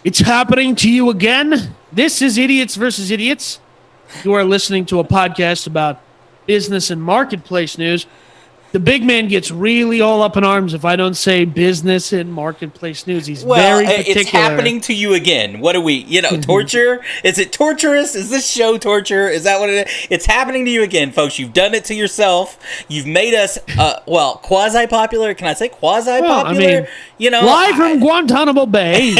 It's happening to you again. This is Idiots versus Idiots. You are listening to a podcast about business and marketplace news. The big man gets really all up in arms if I don't say business and marketplace news. He's very particular. It's happening to you again. What are we, torture? Is it torturous? Is this show torture? Is that what it is? It's happening to you again, folks. You've done it to yourself. You've made us, quasi-popular. Can I say quasi-popular? Live from Guantanamo Bay.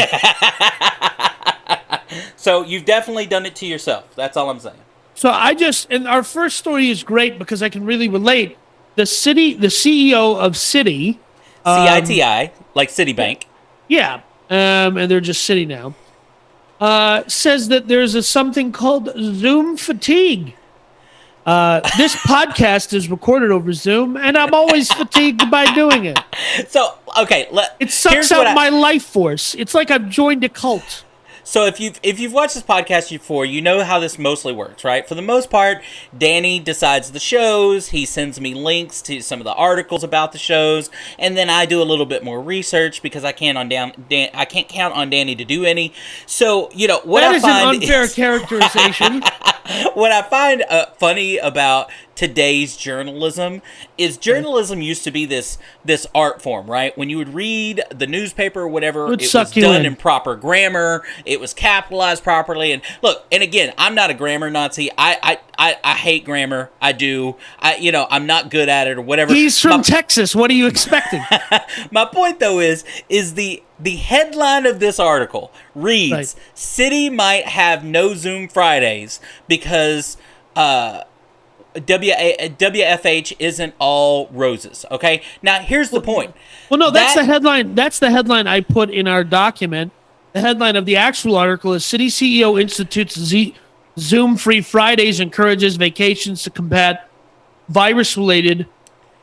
So you've definitely done it to yourself. That's all I'm saying. So and our first story is great because I can really relate. The CEO of CITI. CITI, like Citibank. Yeah, and they're just Citi now. Says that there's something called Zoom fatigue. This podcast is recorded over Zoom, and I'm always fatigued by doing it. So, okay. It sucks out my life force. It's like I've joined a cult. So if you've watched this podcast before, you know how this mostly works, right? For the most part, Danny decides the shows. He sends me links to some of the articles about the shows, and then I do a little bit more research because I can't count on Danny to do any. So what that I is find an unfair characterization. What I find funny about today's journalism is journalism used to be this art form, right? When you would read the newspaper or whatever, it was done in proper grammar, it was capitalized properly. And look, and again, I'm not a grammar Nazi. I hate grammar. I do. I'm not good at it or whatever. He's from Texas. What are you expecting? My point though is the headline of this article reads, right. Citi might have no Zoom Fridays because WFH isn't all roses. Okay. Now here's the point. Well, no, that's the headline. That's the headline I put in our document. The headline of the actual article is Citi CEO institutes Zoom-free Fridays, encourages vacations to combat virus-related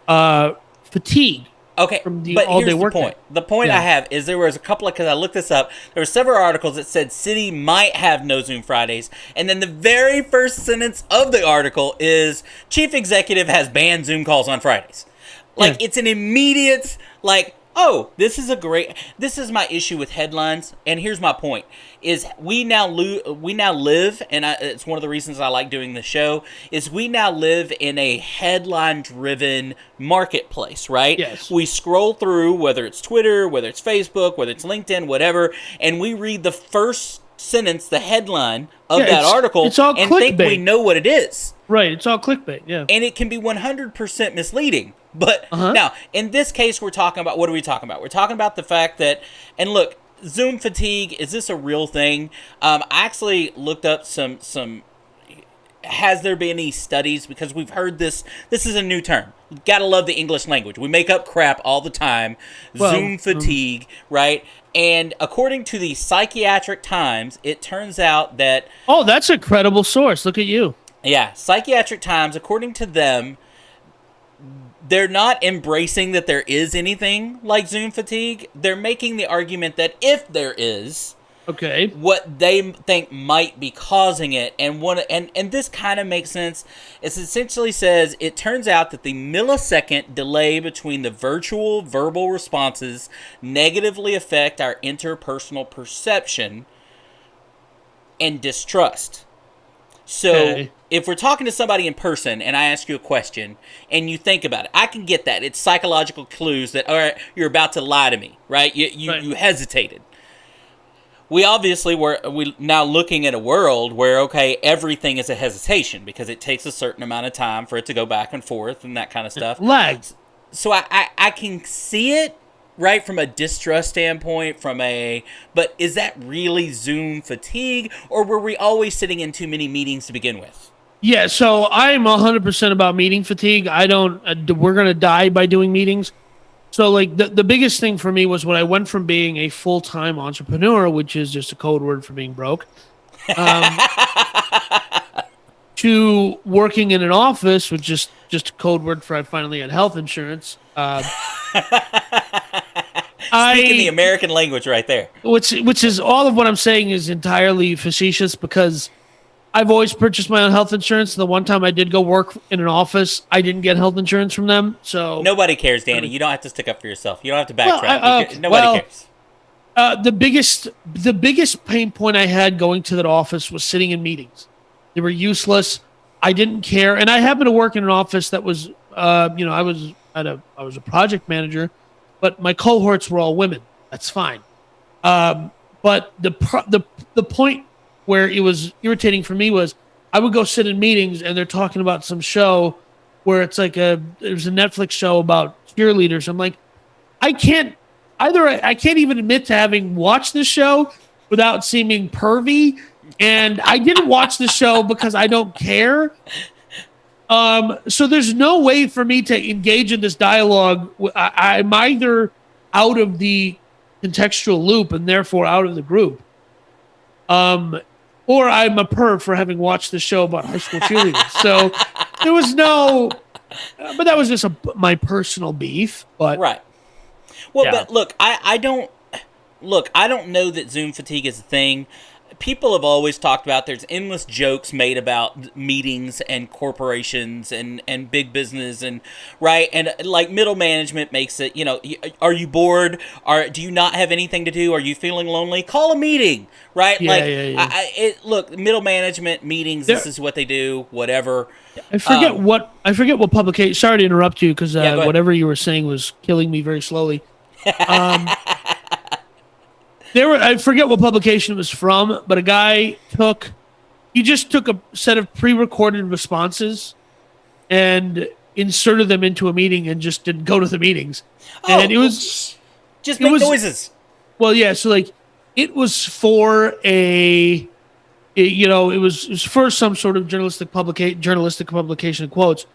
fatigue. Okay, but here's the point. The point I have is there was a couple of, because I looked this up, there were several articles that said Citi might have no Zoom Fridays, and then the very first sentence of the article is Chief Executive has banned Zoom calls on Fridays. It's an immediate, this is my issue with headlines, and here's my point, is we now live, and it's one of the reasons I like doing the show, is we now live in a headline-driven marketplace, right? Yes. We scroll through, whether it's Twitter, whether it's Facebook, whether it's LinkedIn, whatever, and we read the first sentence, the headline of that article, and think we know what it is. Right, it's all clickbait, yeah. And it can be 100% misleading. But now, in this case, we're talking about, what are we talking about? We're talking about the fact that, and look, Zoom fatigue, is this a real thing? I actually looked up some, has there been any studies? Because we've heard this is a new term. You've got to love the English language. We make up crap all the time. Zoom fatigue, right? And according to the Psychiatric Times, it turns out that... Oh, that's a credible source. Look at you. Yeah, Psychiatric Times, according to them, they're not embracing that there is anything like Zoom fatigue. They're making the argument that if there is, what they think might be causing it, and this kind of makes sense. It essentially says it turns out that the millisecond delay between the virtual verbal responses negatively affect our interpersonal perception and distrust. So if we're talking to somebody in person and I ask you a question and you think about it, I can get that. It's psychological clues that, all right, you're about to lie to me, right? You hesitated. We obviously we now looking at a world where, everything is a hesitation because it takes a certain amount of time for it to go back and forth and that kind of stuff. Lags. So I can see it, right, from a distrust standpoint, but is that really Zoom fatigue, or were we always sitting in too many meetings to begin with? Yeah, so I'm 100% about meeting fatigue. We're going to die by doing meetings. So, the biggest thing for me was when I went from being a full-time entrepreneur, which is just a code word for being broke, to working in an office, which is just a code word for I finally had health insurance. Speaking the American language right there. Which is all of what I'm saying is entirely facetious because I've always purchased my own health insurance. The one time I did go work in an office, I didn't get health insurance from them. So nobody cares, Danny. You don't have to stick up for yourself. You don't have to backtrack. Nobody cares. The biggest pain point I had going to that office was sitting in meetings. They were useless. I didn't care, and I happened to work in an office that was, I was a project manager, but my cohorts were all women. That's fine. But the point where it was irritating for me was I would go sit in meetings and they're talking about some show where it's like there's a Netflix show about cheerleaders. I'm like, I can't even admit to having watched this show without seeming pervy, and I didn't watch the show because I don't care. So there's no way for me to engage in this dialogue. I'm either out of the contextual loop and therefore out of the group, or I'm a perv for having watched the show about high school cheerleaders. So there was no, but that was just my personal beef. But right. Well, but look, I don't know that Zoom fatigue is a thing. People have always talked about there's endless jokes made about meetings and corporations and big business and right. And like middle management makes it, are you bored? Do you not have anything to do? Are you feeling lonely? Call a meeting, right? Yeah. Look, middle management meetings, this is what they do, whatever. I forget what publication. Sorry to interrupt you because whatever you were saying was killing me very slowly. I forget what publication it was from, but a guy took a set of pre-recorded responses and inserted them into a meeting and just didn't go to the meetings. And it was just make noises. Well, yeah. So like, it was for it was for some sort of journalistic publication in quotes,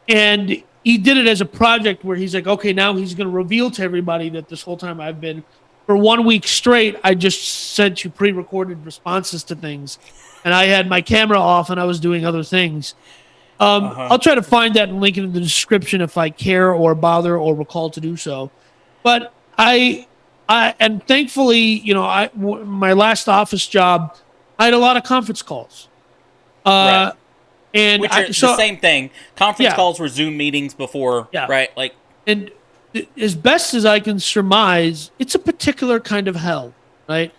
and he did it as a project where he's like, okay, now he's going to reveal to everybody that this whole time I've been. For 1 week straight, I just sent you pre-recorded responses to things, and I had my camera off and I was doing other things. I'll try to find that and link it in the description if I care or bother or recall to do so. But and thankfully, my last office job, I had a lot of conference calls. Right. And which are the same thing. Conference calls were Zoom meetings before, right? Like, and as best as I can surmise, it's a particular kind of hell, right?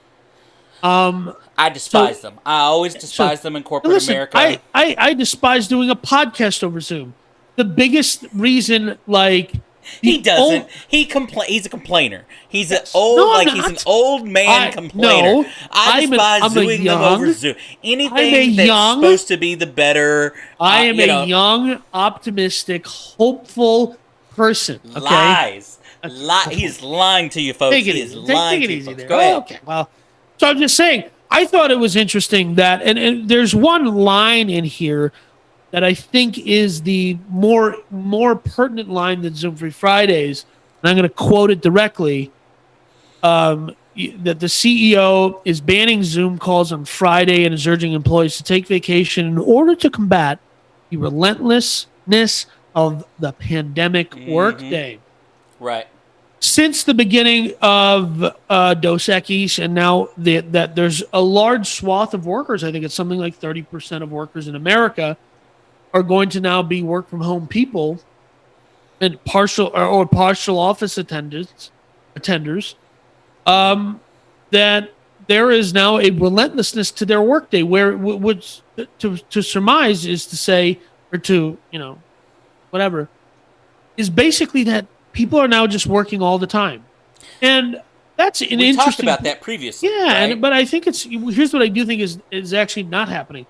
I despise them. I always despise them in corporate America. I despise doing a podcast over Zoom. The biggest reason, like, he doesn't. He's a complainer. He's an old man complainer. I despise doing them over Zoom. Anything that's supposed to be the better. I am a young, optimistic, hopeful person. Okay? Lies. He's lying to you, folks. He is lying to you, folks. Go ahead. Okay. Well, so I'm just saying, I thought it was interesting that, and there's one line in here that I think is the more pertinent line than Zoom Free Fridays, and I'm going to quote it directly, that the CEO is banning Zoom calls on Friday and is urging employees to take vacation in order to combat the relentlessness of the pandemic workday. Right. Since the beginning of Dos Equis, and now that there's a large swath of workers, I think it's something like 30% of workers in America are going to now be work from home people and partial office attenders, that there is now a relentlessness to their workday, where which to surmise is to say, or to, whatever, is basically that people are now just working all the time. And that's an interesting... We talked about that previously. Yeah, right? But I think here's what I do think is actually not happening.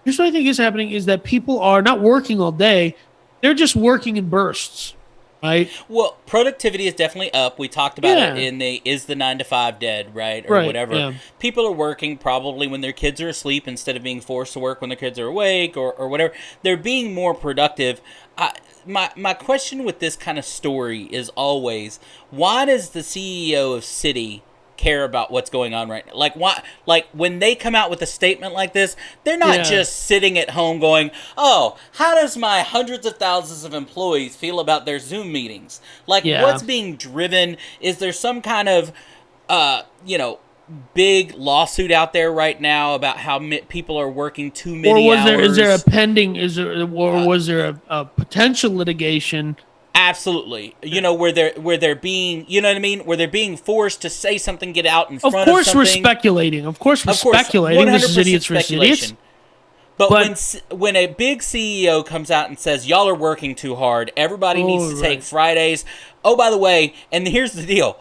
Here's what I think is happening is that people are not working all day. They're just working in bursts, right? Well, productivity is definitely up. We talked about it in the Is the 9 to 5 Dead, right? Or whatever. Yeah. People are working probably when their kids are asleep instead of being forced to work when their kids are awake or whatever. They're being more productive. My question with this kind of story is always, why does the CEO of CITI care about what's going on right now? Like, why? Like, when they come out with a statement like this, they're not just sitting at home going, oh, how does my hundreds of thousands of employees feel about their Zoom meetings? Like, what's being driven? Is there some kind of, big lawsuit out there right now about how people are working too many hours? Is there a pending, was there a potential litigation Absolutely. You know, where they're being, you know what I mean? Where they're being forced to say something, get out in Of front of course, something. we're speculating. Of course, we're Of course, speculating. This is 100% idiots versus idiots. speculation. But when a big CEO comes out and says, y'all are working too hard, everybody needs to take Fridays. Oh, by the way, and here's the deal.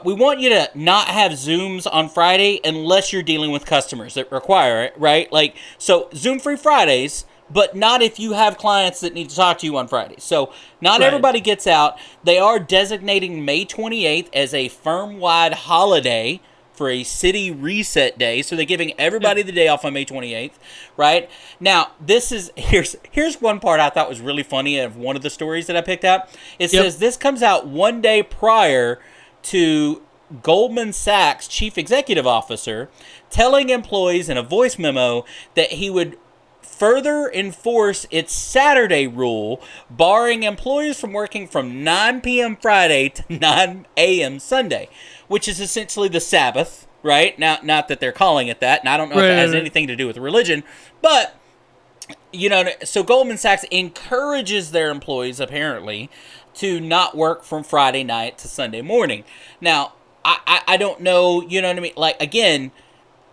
We want you to not have Zooms on Friday unless you're dealing with customers that require it, right? Like, so Zoom-free Fridays, but not if you have clients that need to talk to you on Friday. So not everybody gets out. They are designating May 28th as a firm-wide holiday for a city reset day. So they're giving everybody the day off on May 28th, right? Now, here's one part I thought was really funny of one of the stories that I picked out. It says this comes out one day prior to Goldman Sachs chief executive officer telling employees in a voice memo that he would further enforce its Saturday rule, barring employees from working from 9 p.m. Friday to 9 a.m. Sunday, which is essentially the Sabbath, right? Now, not that they're calling it that, and I don't know if it has anything to do with religion, but, you know, so Goldman Sachs encourages their employees, apparently, to not work from Friday night to Sunday morning. Now, I don't know, you know what I mean? Like, again,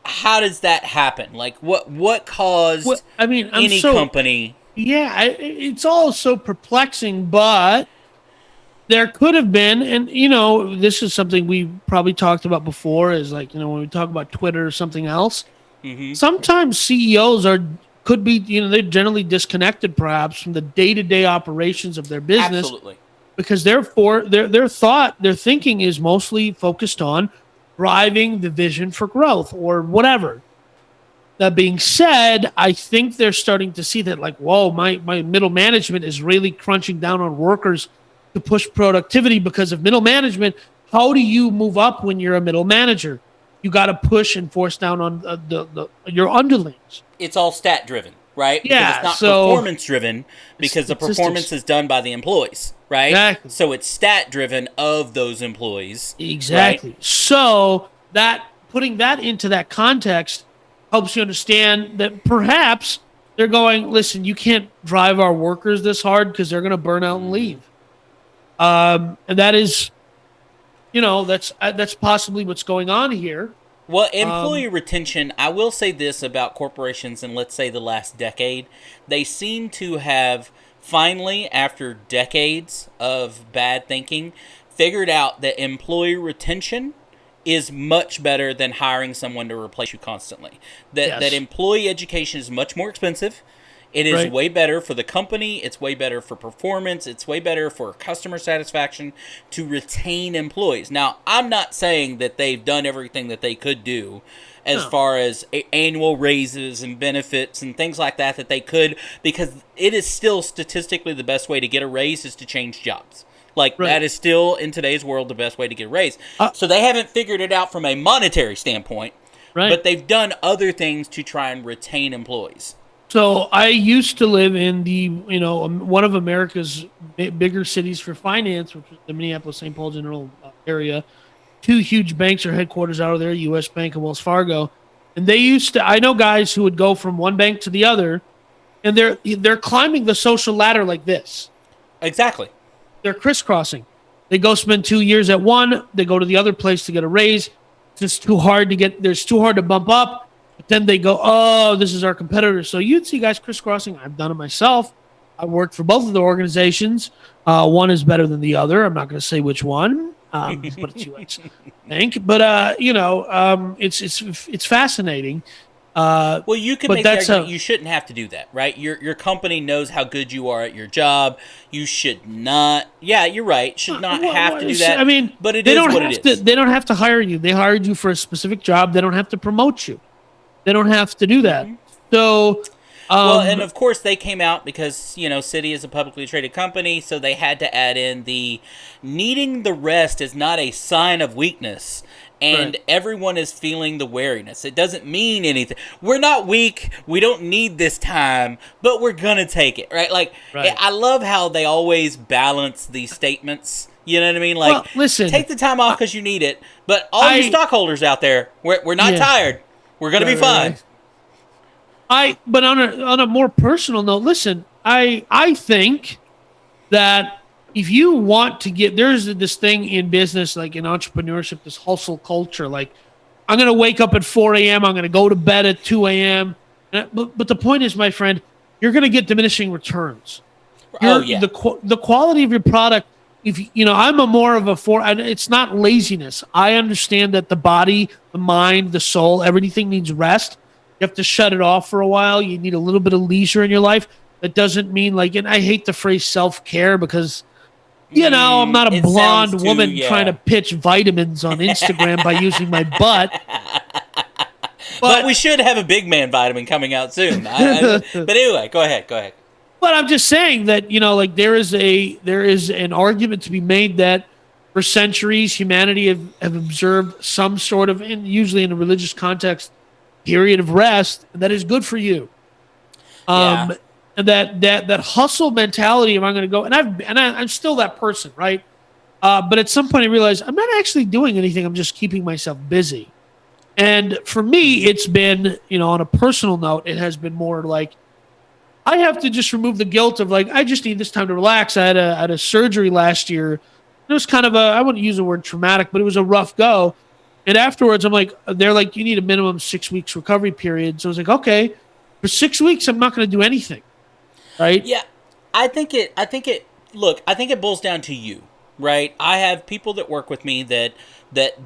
how does that happen? Like, what caused any company? Yeah, it's all so perplexing, but there could have been, and, you know, this is something we probably talked about before, is like, you know, when we talk about Twitter or something else, sometimes CEOs could be, you know, they're generally disconnected perhaps from the day-to-day operations of their business. Absolutely. Because therefore their thinking is mostly focused on driving the vision for growth or whatever. That being said, I think they're starting to see that, like, whoa, my middle management is really crunching down on workers to push productivity because of middle management. How do you move up when you're a middle manager? You got to push and force down on your underlings. It's all stat driven, right? Yeah, because it's not performance driven, because the performance is done by the employees, right? Exactly. So it's stat driven of those employees. Exactly. Right? So that putting that into that context helps you understand that perhaps they're going, listen, you can't drive our workers this hard because they're going to burn out and leave. And that is, you know, that's possibly what's going on here. Well, employee retention, I will say this about corporations in, let's say, the last decade. They seem to have finally, after decades of bad thinking, figured out that employee retention is much better than hiring someone to replace you constantly. That employee education is much more expensive. It is way better for the company. It's way better for performance. It's way better for customer satisfaction to retain employees. Now, I'm not saying that they've done everything that they could do as far as annual raises and benefits and things like that they could, because it is still statistically the best way to get a raise is to change jobs. Like, that is still, in today's world, the best way to get a raise. So they haven't figured it out from a monetary standpoint, but they've done other things to try and retain employees. So I used to live in one of America's bigger cities for finance, which is the Minneapolis-St. Paul general area. Two huge banks are headquarters out of there, U.S. Bank and Wells Fargo. And I know guys who would go from one bank to the other, and they're climbing the social ladder like this. Exactly. They're crisscrossing. They go spend 2 years at one, they go to the other place to get a raise. It's just too hard to bump up. But then they go, oh, this is our competitor. So you'd see guys crisscrossing. I've done it myself. I worked for both of the organizations. One is better than the other. I'm not going to say which one, but it's U.S. Bank. But it's fascinating. Well, you can make the argument you shouldn't have to do that, right? Your company knows how good you are at your job. You should not. Yeah, you're right. Should not have to do that. I mean, but it is what it is. They don't have to hire you. They hired you for a specific job. They don't have to promote you. They don't have to do that. So, well, and of course they came out because, CITI is a publicly traded company, so they had to add in the needing the rest is not a sign of weakness, and everyone is feeling the wariness. It doesn't mean anything. We're not weak. We don't need this time, but we're gonna take it, right? Like, I love how they always balance these statements. You know what I mean? Like, well, listen, take the time off because you need it, but all you stockholders out there, we're not tired. We're going to be fine. But on a more personal note, listen, I think that if you want to get, there's this thing in business, like in entrepreneurship, this hustle culture. Like, I'm going to wake up at 4 a.m. I'm going to go to bed at 2 a.m. But the point is, my friend, you're going to get diminishing returns. The quality of your product. If I'm a more of it's not laziness. I understand that the body, the mind, the soul, everything needs rest. You have to shut it off for a while. You need a little bit of leisure in your life. That doesn't mean and I hate the phrase self-care because, I'm not a blonde woman trying to pitch vitamins on Instagram by using my butt. But we should have a big man vitamin coming out soon. But anyway, go ahead. But I'm just saying that, there is an argument to be made that for centuries humanity have observed some sort of, usually in a religious context, period of rest that is good for you. And that hustle mentality of I'm going to go, and I'm still that person, right? But at some point I realized I'm not actually doing anything. I'm just keeping myself busy. And for me, it's been, on a personal note, it has been more like I have to just remove the guilt of I just need this time to relax. I had a surgery last year. It was kind of I wouldn't use the word traumatic, but it was a rough go. And afterwards, they're like, you need a minimum 6 weeks recovery period. So I was like, okay, for 6 weeks, I'm not going to do anything. Right? Yeah. I think it boils down to you, right? I have people that work with me that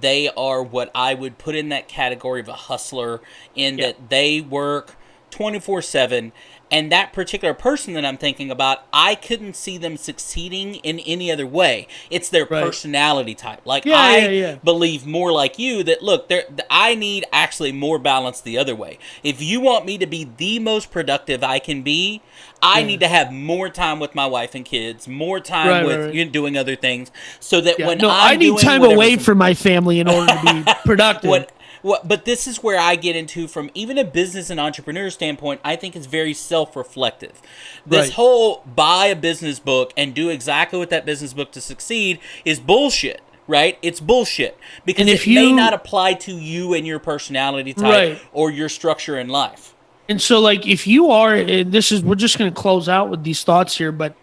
they are what I would put in that category of a hustler, in that they work 24/7. And that particular person that I'm thinking about, I couldn't see them succeeding in any other way. It's their personality type. I believe more like you that, look, I need actually more balance the other way. If you want me to be the most productive I can be, I need to have more time with my wife and kids, more time with doing other things, so that I need time away from my family in order to be productive. But this is where I get into, from even a business and entrepreneur standpoint, I think it's very self-reflective. This whole buy a business book and do exactly what that business book to succeed is bullshit, right? It's bullshit. Because it may not apply to you and your personality type or your structure in life. And so, if you are, and we're just going to close out with these thoughts here, but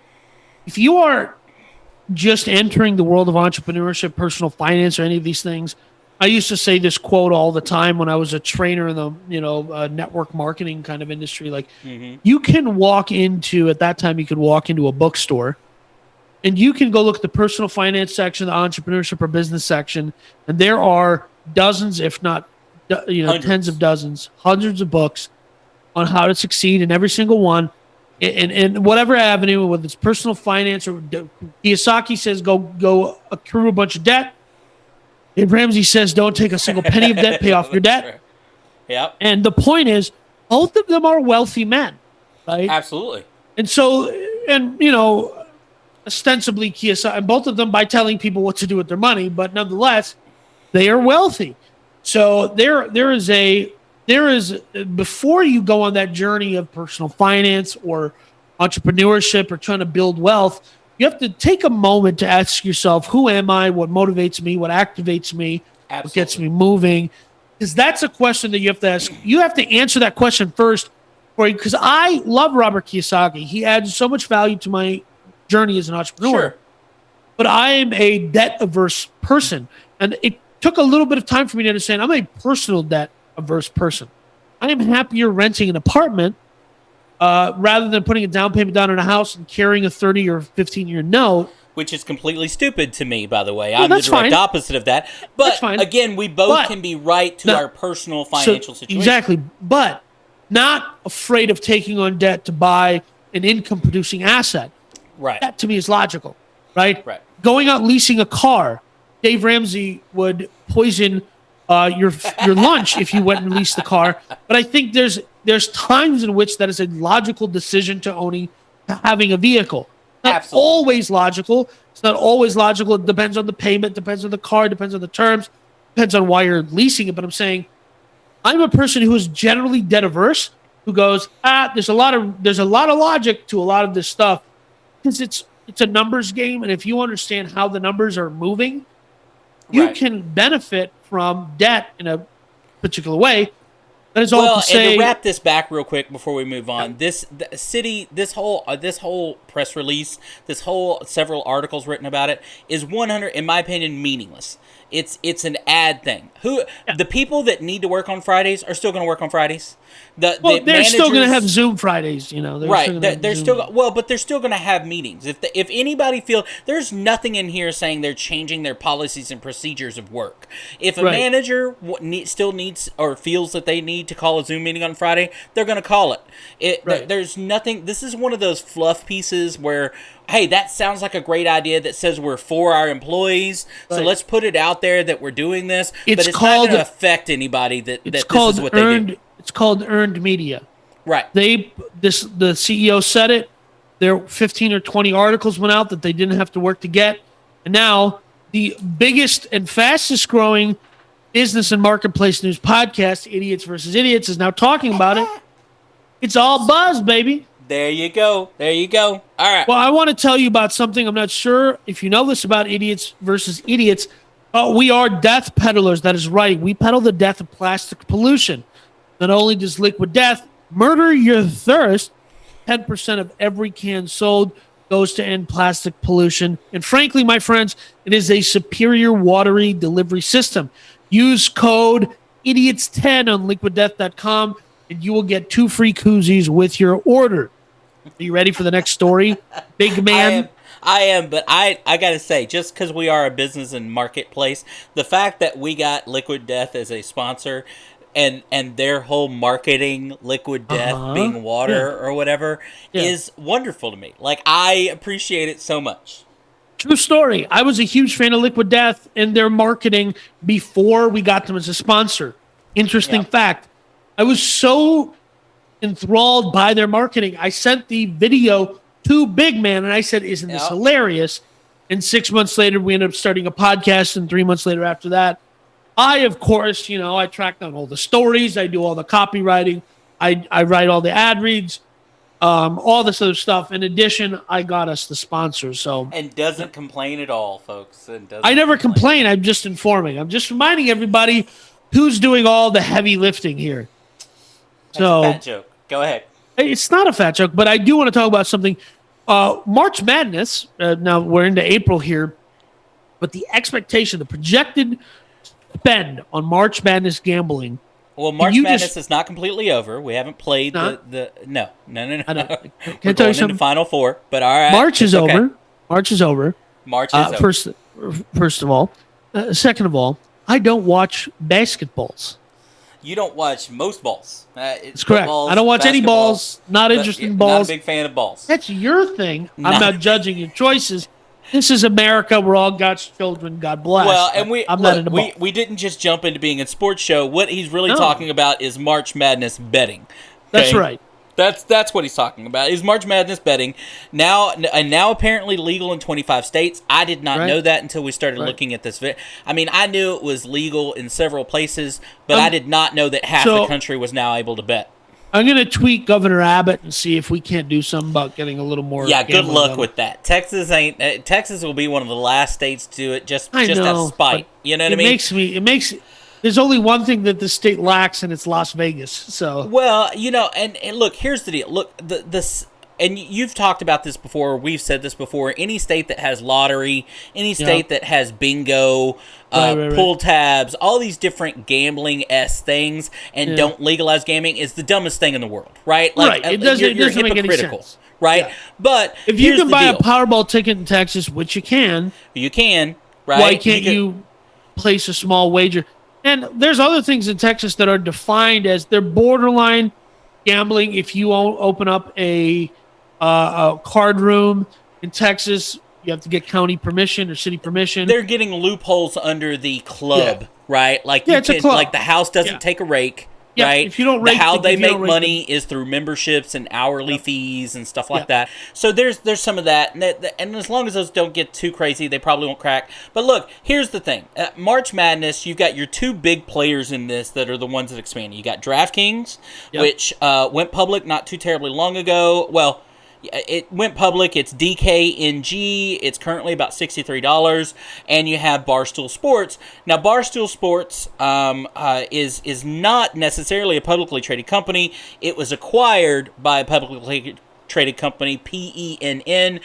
if you are just entering the world of entrepreneurship, personal finance, or any of these things, I used to say this quote all the time when I was a trainer in the, network marketing kind of industry. You can walk into, at that time, you could walk into a bookstore and you can go look at the personal finance section, the entrepreneurship or business section, and there are dozens, if not, tens of dozens, hundreds of books on how to succeed in every single one, in whatever avenue, whether it's personal finance or Kiyosaki says go accrue a bunch of debt. Dave Ramsey says don't take a single penny of debt, pay off your debt. Yep. And the point is, both of them are wealthy men, right? Absolutely. And so, ostensibly Kiyosaki, and both of them by telling people what to do with their money, but nonetheless, they are wealthy. So there is before you go on that journey of personal finance or entrepreneurship or trying to build wealth, you have to take a moment to ask yourself, who am I? What motivates me? What activates me? Absolutely. What gets me moving? Because that's a question that you have to ask. You have to answer that question first. Because I love Robert Kiyosaki. He adds so much value to my journey as an entrepreneur. Sure. But I am a debt-averse person. And it took a little bit of time for me to understand I'm a personal debt-averse person. I am happier renting an apartment rather than putting a down payment down on a house and carrying a 30 or 15-year note. Which is completely stupid to me, by the way. I'm the direct opposite of that. But again, we both can be right to our personal financial situation. Exactly. But not afraid of taking on debt to buy an income-producing asset. Right. That to me is logical, right? Right. Going out leasing a car. Dave Ramsey would poison your lunch if you went and leased the car. But I think there's times in which that is a logical decision to having a vehicle. Not Absolutely. Always logical. It's not always logical. It depends on the payment, depends on the car, depends on the terms, depends on why you're leasing it. But I'm saying I'm a person who is generally debt averse, who goes, there's a lot of logic to a lot of this stuff because it's a numbers game, and if you understand how the numbers are moving, you can benefit from debt in a particular way. That is all to say. And to wrap this back real quick before we move on, this whole press release, this whole several articles written about it is 100, in my opinion, meaningless. It's an ad thing. The people that need to work on Fridays are still going to work on Fridays. They're still going to have Zoom Fridays, you know. They're still but they're still going to have meetings. If anybody there's nothing in here saying they're changing their policies and procedures of work. If a manager still needs or feels that they need to call a Zoom meeting on Friday, they're going to call it. There's nothing. This is one of those fluff pieces where, hey, that sounds like a great idea that says we're for our employees, so let's put it out there that we're doing this, but it's not going to affect anybody that this is what they do. It's called earned media. Right. The CEO said it. There 15 or 20 articles went out that they didn't have to work to get. And now the biggest and fastest growing business and marketplace news podcast, Idiots versus Idiots, is now talking about it. It's all buzz, baby. There you go. All right. Well, I want to tell you about something. I'm not sure if you know this about Idiots versus Idiots. We are death peddlers. That is right. We peddle the death of plastic pollution. Not only does Liquid Death murder your thirst, 10% of every can sold goes to end plastic pollution. And frankly, my friends, it is a superior watery delivery system. Use code IDIOTS10 on liquiddeath.com and you will get 2 free koozies with your order. Are you ready for the next story, big man? I am, but I got to say, just because we are a business and marketplace, the fact that we got Liquid Death as a sponsor and their whole marketing, Liquid Death being water or whatever, is wonderful to me. Like, I appreciate it so much. True story. I was a huge fan of Liquid Death and their marketing before we got them as a sponsor. Interesting fact. I was so enthralled by their marketing. I sent the video to Big Man and I said, isn't this hilarious? And 6 months later, we ended up starting a podcast. And 3 months later after that, I, of course, I track down all the stories. I do all the copywriting. I write all the ad reads, all this other stuff. In addition, I got us the sponsor. And doesn't complain at all, folks. I never complain. I'm just informing. I'm just reminding everybody who's doing all the heavy lifting here. That's a fat joke. Go ahead. It's not a fat joke, but I do want to talk about something. March Madness, now we're into April here, but the expectation, the projected spend on March Madness gambling. Well, March Madness is not completely over. We haven't played the no. We're going into Final Four, but all right. March is over. March is over. First of all. Second of all, I don't watch basketballs. You don't watch most balls. That's correct. I don't watch any balls. Not interested in balls. Not a big fan of balls. That's your thing. I'm not judging your choices. This is America. We're all God's children. God bless. Well, and we didn't just jump into being a sports show. What he's really talking about is March Madness betting. Okay? That's right. That's what he's talking about. Is March Madness betting now apparently legal in 25 states. I did not know that until we started looking at this. I mean, I knew it was legal in several places, but I did not know that half the country was now able to bet. I'm going to tweet Governor Abbott and see if we can't do something about getting a little more. Yeah, good luck with that. Texas will be one of the last states to do it just out of spite. You know what I mean? It makes there's only one thing that the state lacks, and it's Las Vegas. So well, and look, here's the deal. Look, and you've talked about this before. We've said this before. Any state that has lottery, any state that has bingo, pull tabs, all these different gambling-esque things, and don't legalize gaming is the dumbest thing in the world, right? Like, It doesn't make any sense. Right? Yeah. But if you can buy a Powerball ticket in Texas, which you can, right? Why can't you place a small wager? And there's other things in Texas that are defined as they're borderline gambling. If you open up a card room in Texas, you have to get county permission or city permission. They're getting loopholes under the club, right? Like it's a club. Like the house doesn't take a rake, right? If you don't rake, how they make money is through memberships and hourly fees and stuff like that. So there's some of that, and as long as those don't get too crazy, they probably won't crack. But look, here's the thing: March Madness, you've got your two big players in this that are the ones that expand. You got DraftKings, which went public not too terribly long ago. Well, it went public. It's DKNG. It's currently about $63, and you have Barstool Sports. Now, Barstool Sports is not necessarily a publicly traded company. It was acquired by a publicly traded company, Penn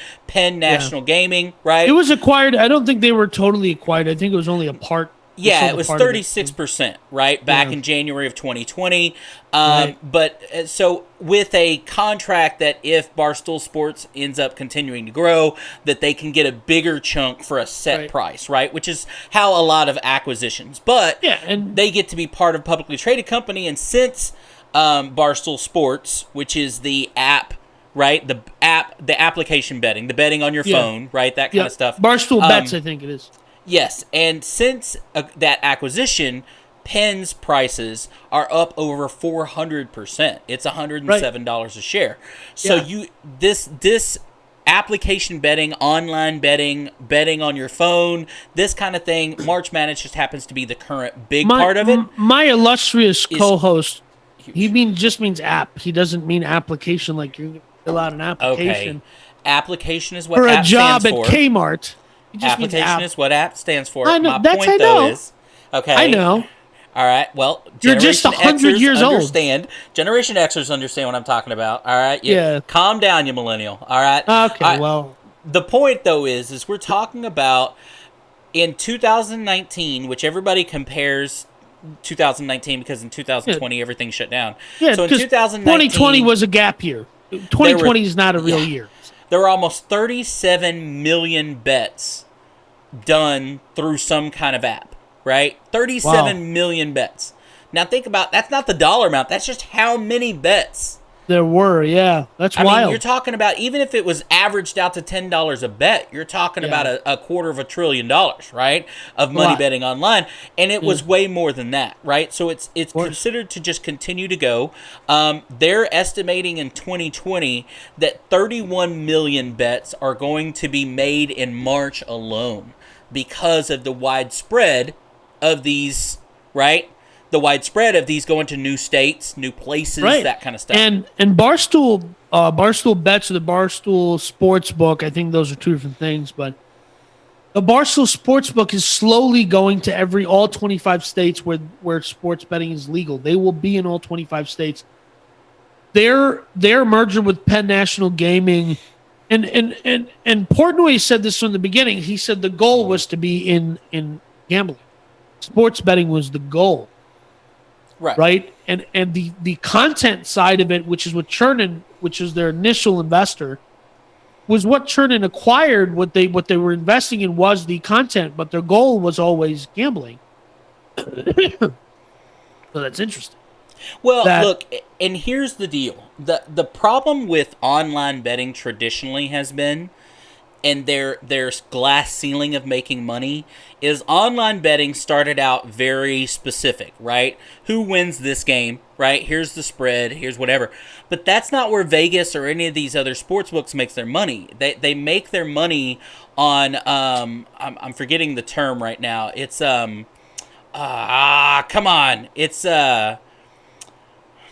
National Gaming, right? It was acquired. I don't think they were totally acquired. I think it was only a part. Yeah, it was 36%, right, back in January of 2020. Right. But so with a contract that if Barstool Sports ends up continuing to grow, that they can get a bigger chunk for a set price, right? Which is how a lot of acquisitions. But and they get to be part of a publicly traded company. And since Barstool Sports, which is the app, right, the application betting, the betting on your phone, right, that kind of stuff. Barstool Bets, I think it is. Yes, and since that acquisition, Penn's prices are up over 400%. It's $107 a share. So this application betting, online betting, betting on your phone, this kind of thing, March Madness just happens to be the current big part of it. My illustrious co-host, he just means app. He doesn't mean application like you fill out an application. Okay. Application is what for app a job stands for. at Kmart. Application is what app stands for. I know, my point, though, is... Okay. I know. All right. Well, you're just 100 years old. Generation Xers understand what I'm talking about. All right. Calm down, you millennial. All right. Okay. Well, the point though is we're talking about in 2019, which everybody compares 2019 because in 2020 everything shut down. Yeah. So in 2019, 2020 was a gap year. 2020 is not a real year. There were almost 37 million bets done through some kind of app, right? 37 million bets. Now think about, that's not the dollar amount, that's just how many bets there were. That's wild. I mean, you're talking about, even if it was averaged out to $10 a bet, you're talking about a $250 billion, right, of money betting online, and it was way more than that, right? So it's considered to just continue to go. They're estimating in 2020 that 31 million bets are going to be made in March alone because of the widespread of these, right? The widespread of these going to new states, new places, that kind of stuff. And Barstool Bets or the Barstool Sportsbook, I think those are two different things, but the Barstool Sportsbook is slowly going to all 25 states where sports betting is legal. They will be in all 25 states. Their merger with Penn National Gaming, and Portnoy said this from the beginning. He said the goal was to be in gambling. Sports betting was the goal. Right. And the content side of it, which is what Chernin, which is their initial investor, was what Chernin acquired. What they were investing in was the content, but their goal was always gambling. So that's interesting. Well, look, and here's the deal. The problem with online betting traditionally has been, and their glass ceiling of making money, is online betting started out very specific, right? Who wins this game, right? Here's the spread, here's whatever. But that's not where Vegas or any of these other sports books makes their money. They make their money on, I'm forgetting the term right now. It's, come on. It's,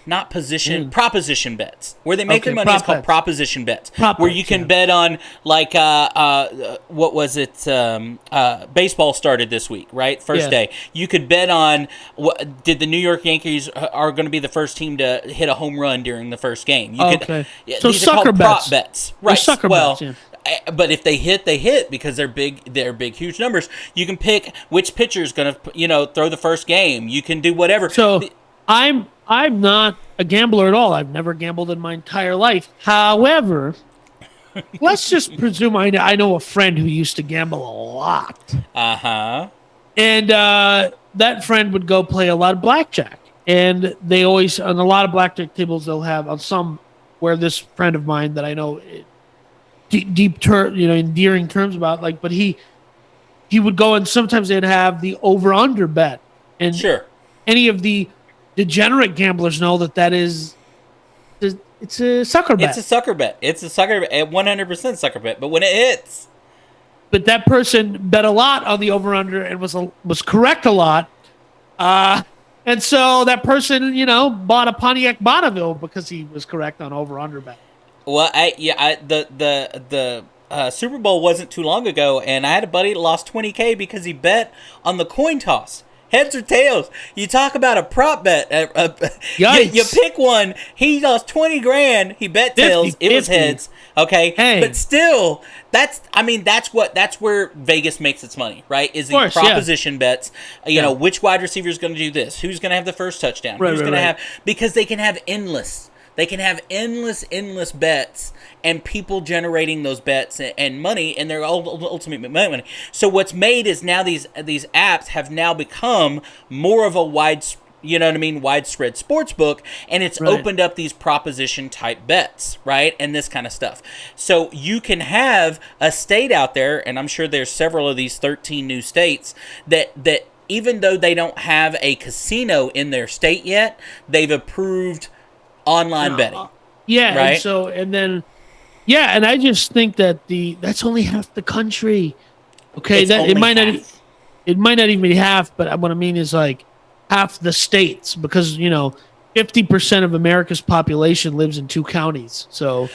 not proposition bets. Where they make their money is called proposition bets. Where you can bet on, like, what was it? Baseball started this week, right? First day. You could bet on, did the New York Yankees are going to be the first team to hit a home run during the first game. You could, so these sucker are called bets. Prop bets. Right. Sucker bets, but if they hit, they hit because they're big, huge numbers. You can pick which pitcher is going to, throw the first game. You can do whatever. So I'm not a gambler at all. I've never gambled in my entire life. However, let's just presume I know a friend who used to gamble a lot. Uh-huh. And that friend would go play a lot of blackjack. And they always, on a lot of blackjack tables, they'll have, on some, where this friend of mine that I know endearing terms about, like, but he would go, and sometimes they'd have the over-under bet. And any of the degenerate gamblers know that is, it's a sucker bet. It's a sucker bet. It's a sucker bet, 100% sucker bet. But when it hits, but that person bet a lot on the over under and was correct a lot, and so that person bought a Pontiac Bonneville because he was correct on over under bet. Well, the Super Bowl wasn't too long ago, and I had a buddy that lost $20K because he bet on the coin toss. Heads or tails. You talk about a prop bet. You pick one. He lost 20 grand. He bet tails. 50, it was heads. Okay. Hey. But still, that's where Vegas makes its money, right? Is the proposition bets. You know, which wide receiver is going to do this? Who's going to have the first touchdown? Who's going to have, because they can have endless. They can have endless bets and people generating those bets and money, and their ultimate money. So what's made is now these apps have now become more of a widespread sports book, and it's opened up these proposition type bets, right? And this kind of stuff. So you can have a state out there, and I'm sure there's several of these 13 new states that even though they don't have a casino in their state yet, they've approved online betting. Yeah, right? And I just think that that's only half the country. Okay, it might not even be half, but what I mean is like half the states, because 50% of America's population lives in 2 counties. So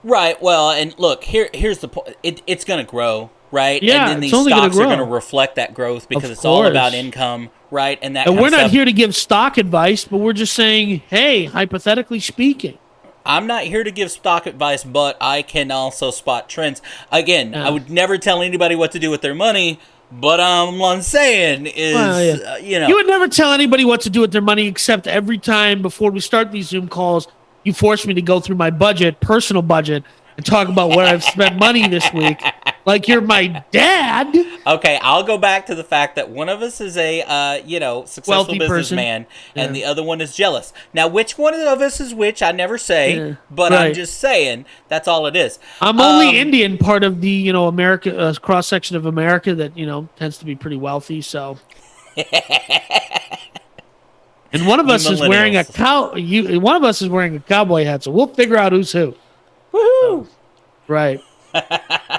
right, well, and look, here's the point. It's going to grow, right? Yeah, and then these stocks are going to reflect that growth because it's all about income. Right, and we're not here to give stock advice, but we're just saying, hey, hypothetically speaking. I'm not here to give stock advice, but I can also spot trends. Again, I would never tell anybody what to do with their money, but I'm saying is, you would never tell anybody what to do with their money, except every time before we start these Zoom calls, you force me to go through my personal budget, and talk about where I've spent money this week. Like you're my dad. Okay, I'll go back to the fact that one of us is a successful wealthy businessman, and the other one is jealous. Now, which one of us is which? I never say, but I'm just saying that's all it is. I'm only Indian, part of the America cross section of America that tends to be pretty wealthy. So, and one of us is wearing one of us is wearing a cowboy hat. So we'll figure out who's who. Woohoo! Right.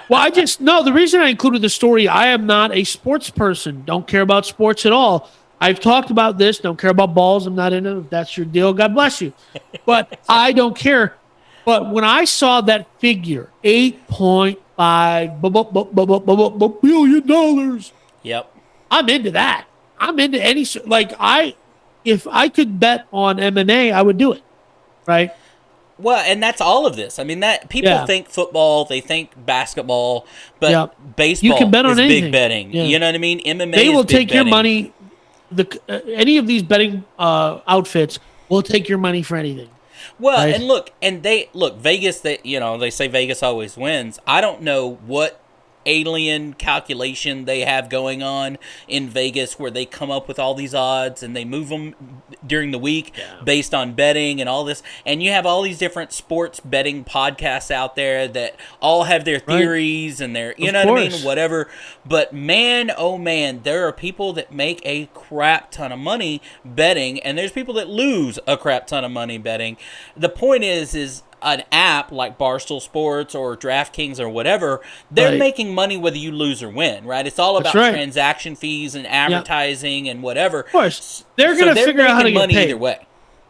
Well, the reason I included the story, I am not a sports person. Don't care about sports at all. I've talked about this. Don't care about balls. I'm not into it. If that's your deal, God bless you. But I don't care. But when I saw that figure, $8.5 billion. Yep. I'm into that. I'm into any, if I could bet on MMA, I would do it. Right? Well, and that's all of this. I mean, that people think football, they think basketball, but baseball you can bet on is anything. Big betting. Yeah. You know what I mean? MMA they will is big take betting. your money. Any of these betting outfits will take your money for anything. Well, right? and Vegas. They say Vegas always wins. I don't know what alien calculation they have going on in Vegas where they come up with all these odds and they move them during the week based on betting and all this. And you have all these different sports betting podcasts out there that all have their theories and their, what I mean, whatever. But man, oh man, there are people that make a crap ton of money betting, and there's people that lose a crap ton of money betting. The point is an app like Barstool Sports or DraftKings or whatever, they're making money whether you lose or win, right? It's all about transaction fees and advertising and whatever. Of course. They're going to figure out how to get money paid. either way.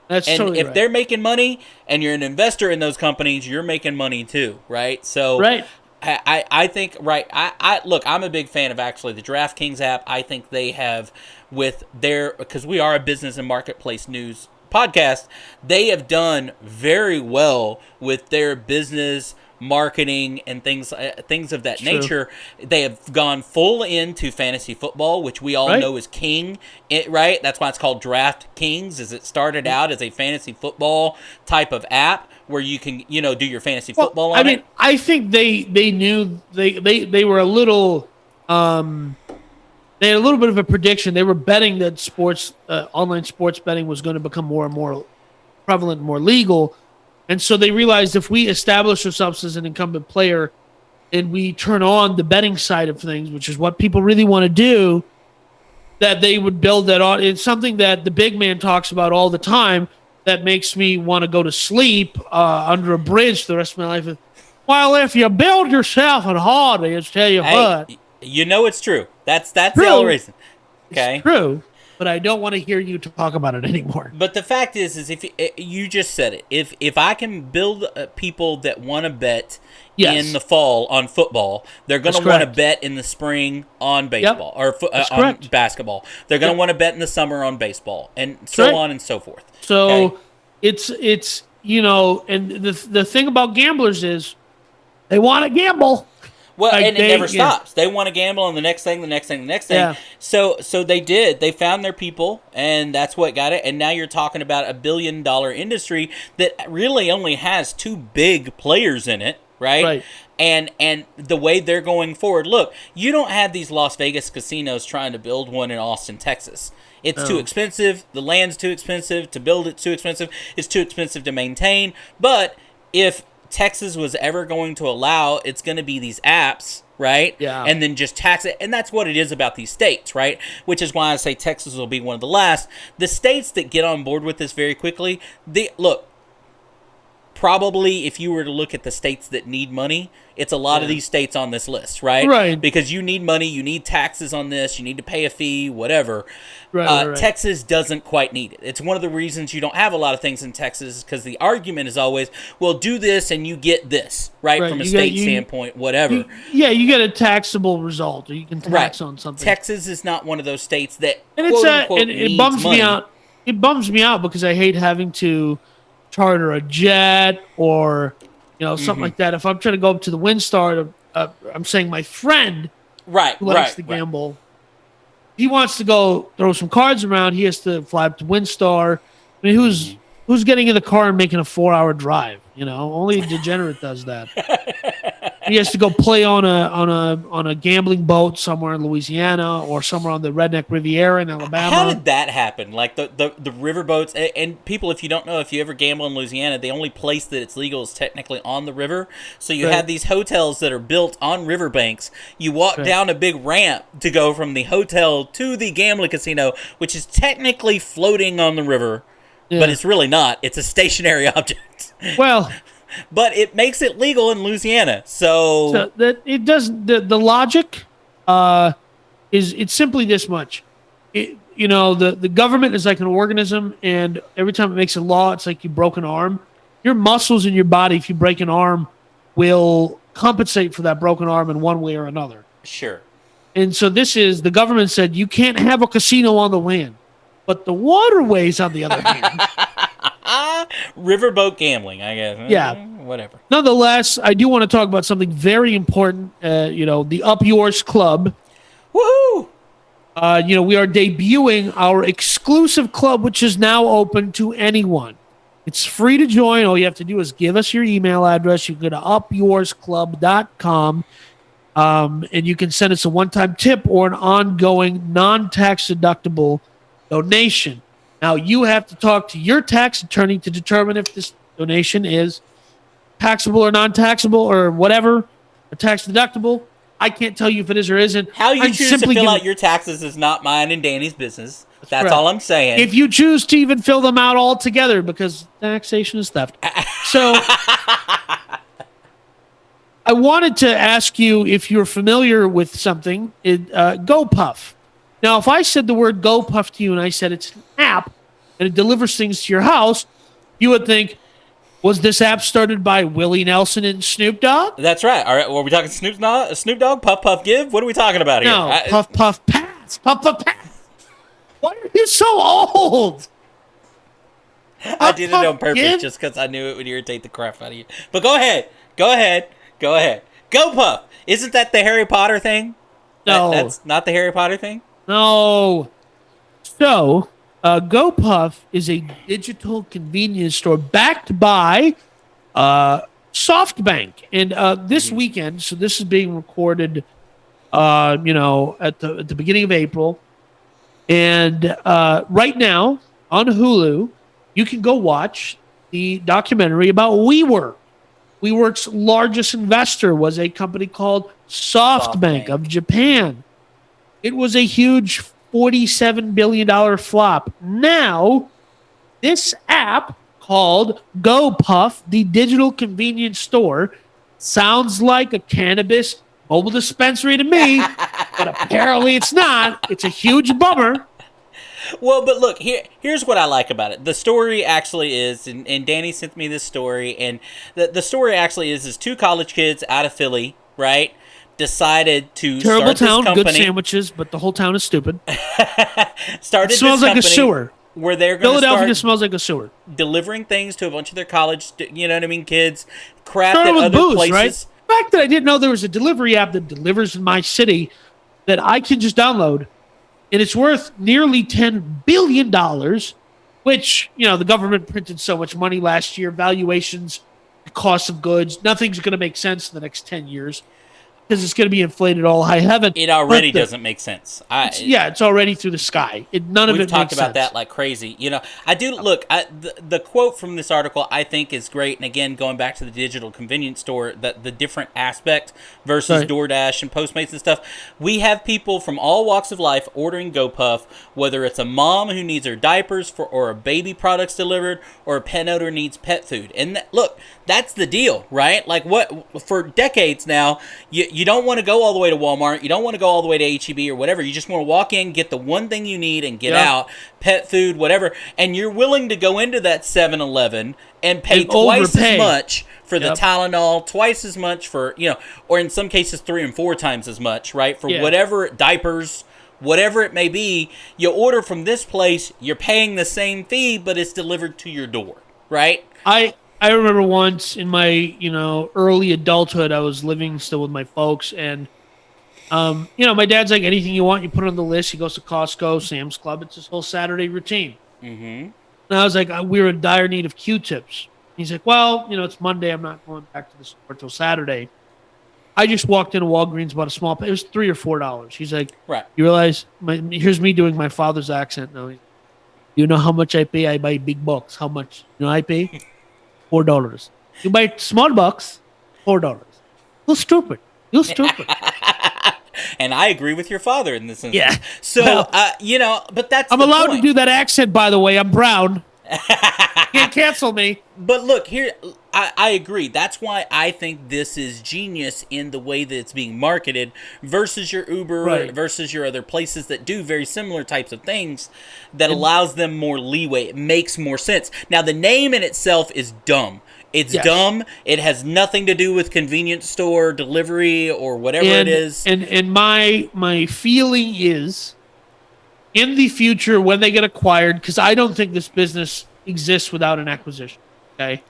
That's and totally if they're making money and you're an investor in those companies, you're making money too, right? So I think, look, I'm a big fan of actually the DraftKings app. I think they have because we are a business and marketplace news podcast, they have done very well with their business marketing and things of that nature. They have gone full into fantasy football, which we all know is king, right? That's why it's called DraftKings, is it started out as a fantasy football type of app where you can, do your fantasy football on it. I think they knew they were a little they had a little bit of a prediction. They were betting that online sports betting was going to become more and more prevalent, more legal. And so they realized if we establish ourselves as an incumbent player and we turn on the betting side of things, which is what people really want to do, that they would build that on. It's something that the big man talks about all the time that makes me want to go to sleep under a bridge the rest of my life. Well, if you build yourself a hardy, tell you what. It's true. That's the only reason. Okay. It's true. but I don't want to hear you talk about it anymore. But the fact is if you just said it, if I can build people that want to bet in the fall on football, they're going to want to bet in the spring on baseball or on basketball. They're going to want to bet in the summer on baseball, and so on and so forth. So it's you know, and the thing about gamblers is they want to gamble. Well, like and it never stops. They want to gamble on the next thing, the next thing, the next thing. Yeah. So they did. They found their people, and that's what got it. And now you're talking about $1 billion industry that really only has two big players in it, right? And the way they're going forward. Look, you don't have these Las Vegas casinos trying to build one in Austin, Texas. It's too expensive. The land's too expensive to build. It's too expensive. It's too expensive to maintain. But if Texas was ever going to allow, it's going to be these apps, right? Yeah. And then just tax it. And that's what it is about these states, right? Which is why I say Texas will be one of the last. The states that get on board with this very quickly, probably if you were to look at the states that need money, it's a lot of these states on this list, right? Right. Because you need money, you need taxes on this, you need to pay a fee, whatever. Right. Texas doesn't quite need it. It's one of the reasons you don't have a lot of things in Texas, because the argument is always, well, do this and you get this, right? From a state standpoint, whatever. You get a taxable result, or you can tax on something. Texas is not one of those states that, and it bums me out. It bums me out because I hate having to charter a jet or something like that. If I'm trying to go up to the WinStar, I'm saying my friend who likes to gamble, he wants to go throw some cards around, he has to fly up to WinStar. I mean, who's getting in the car and making a 4-hour drive? Only a degenerate does that. He has to go play on a gambling boat somewhere in Louisiana or somewhere on the Redneck Riviera in Alabama. How did that happen? Like the riverboats, and people, if you don't know, if you ever gamble in Louisiana, the only place that it's legal is technically on the river. So you have these hotels that are built on riverbanks. You walk down a big ramp to go from the hotel to the gambling casino, which is technically floating on the river, but it's really not. It's a stationary object. Well, but it makes it legal in Louisiana. So that it does. The logic is it's simply this much. The government is like an organism, and every time it makes a law, it's like you broke an arm. Your muscles in your body, if you break an arm, will compensate for that broken arm in one way or another. Sure. And so the government said you can't have a casino on the land, but the waterways, on the other hand. Riverboat gambling, I guess. Yeah. Whatever. Nonetheless, I do want to talk about something very important. The Up Yours Club. Woohoo! We are debuting our exclusive club, which is now open to anyone. It's free to join. All you have to do is give us your email address. You can go to upyoursclub.com, and you can send us a one-time tip or an ongoing non-tax deductible donation. Now, you have to talk to your tax attorney to determine if this donation is taxable or non-taxable or whatever, or tax deductible. I can't tell you if it is or isn't. How you choose to fill out your taxes is not mine and Danny's business. That's all I'm saying. If you choose to even fill them out all together, because taxation is theft. So I wanted to ask you if you're familiar with something, goPUFF. Now, if I said the word goPUFF to you and I said it's an app and it delivers things to your house, you would think, was this app started by Willie Nelson and Snoop Dogg? That's right. All right. Well, are we talking Snoop Dogg, Puff Puff Give? What are we talking about here? No, Puff Puff Pass. Puff Puff Pass. Why are you so old? I did it on purpose just because I knew it would irritate the crap out of you. But go ahead. goPUFF. Isn't that the Harry Potter thing? No. That's not the Harry Potter thing? No. So, goPUFF is a digital convenience store backed by SoftBank. And this weekend, so this is being recorded, at the beginning of April. And right now on Hulu, you can go watch the documentary about WeWork. WeWork's largest investor was a company called SoftBank of Japan. It was a huge $47 billion flop. Now, this app called goPUFF, the digital convenience store, sounds like a cannabis mobile dispensary to me, but apparently it's not. It's a huge bummer. Well, but look, here's what I like about it. The story actually is, and Danny sent me this story, and the story actually is two college kids out of Philly, right, decided to Terrible start town, this company. good sandwiches, but the whole town is stupid. Started It smells this like a company sewer. where they're going to Philadelphia start smells like a sewer. delivering things to a bunch of their college, you know what I mean, kids, crap Started that with other booze, places. right? The fact that I didn't know there was a delivery app that delivers in my city that I can just download, and it's worth nearly $10 billion, which, the government printed so much money last year, valuations, cost of goods, nothing's going to make sense in the next 10 years because it's going to be inflated all high heaven. It already doesn't make sense. It's already through the sky. None of it makes sense. We've talked about that like crazy. I do look. The quote from this article I think is great. And again, going back to the digital convenience store, the different aspect versus DoorDash and Postmates and stuff. We have people from all walks of life ordering goPUFF, whether it's a mom who needs her diapers or a baby products delivered, or a pet owner needs pet food. And look, that's the deal, right? Like for decades now, you don't want to go all the way to Walmart. You don't want to go all the way to H-E-B or whatever. You just want to walk in, get the one thing you need, and get out. Pet food, whatever. And you're willing to go into that 7-Eleven and pay twice as much for the Tylenol, twice as much for, or in some cases 3 and 4 times as much, right? For whatever, diapers, whatever it may be. You order from this place, you're paying the same fee, but it's delivered to your door, right? I remember once in my, early adulthood, I was living still with my folks, and, my dad's like, anything you want, you put it on the list. He goes to Costco, Sam's Club. It's his whole Saturday routine. Mm-hmm. And I was like, we're in dire need of Q-tips. He's like, well, it's Monday. I'm not going back to the store until Saturday. I just walked into Walgreens, bought a small pack. It was $3 or $4. He's like, right. You realize, here's me doing my father's accent now. You know how much I pay? I buy big box. How much? I pay? $4. You buy small box, $4. You're stupid. And I agree with your father in this instance. Yeah. So, but that's I'm allowed to do that accent, by the way. I'm brown. Can't cancel me. But look, here, I agree. That's why I think this is genius in the way that it's being marketed versus your Uber, versus your other places that do very similar types of things that allows them more leeway. It makes more sense. Now, the name in itself is dumb. It's dumb. It has nothing to do with convenience store delivery or whatever it is. And my feeling is, in the future, when they get acquired, because I don't think this business exists without an acquisition, okay?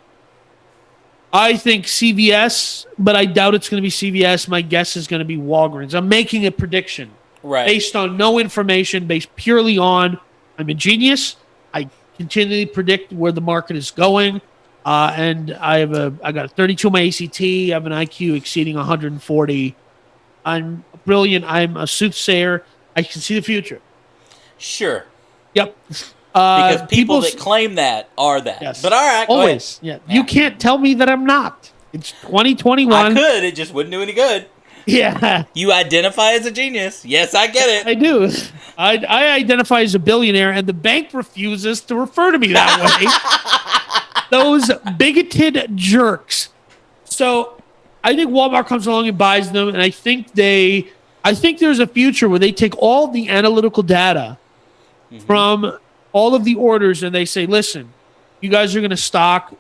I think CVS, but I doubt it's going to be CVS. My guess is going to be Walgreens. I'm making a prediction based on no information, based purely on, I'm a genius. I continually predict where the market is going. And I got a 32 on my ACT. I have an IQ exceeding 140. I'm brilliant. I'm a soothsayer. I can see the future. Sure. Yep. Because people that claim that are that. Yes. But all right. Always. Yeah. You can't tell me that I'm not. It's 2021. I could. It just wouldn't do any good. Yeah. You identify as a genius. Yes, I get it. I do. I identify as a billionaire, and the bank refuses to refer to me that way. Those bigoted jerks. So I think Walmart comes along and buys them, and I think there's a future where they take all the analytical data from all of the orders, and they say, listen, you guys are going to stock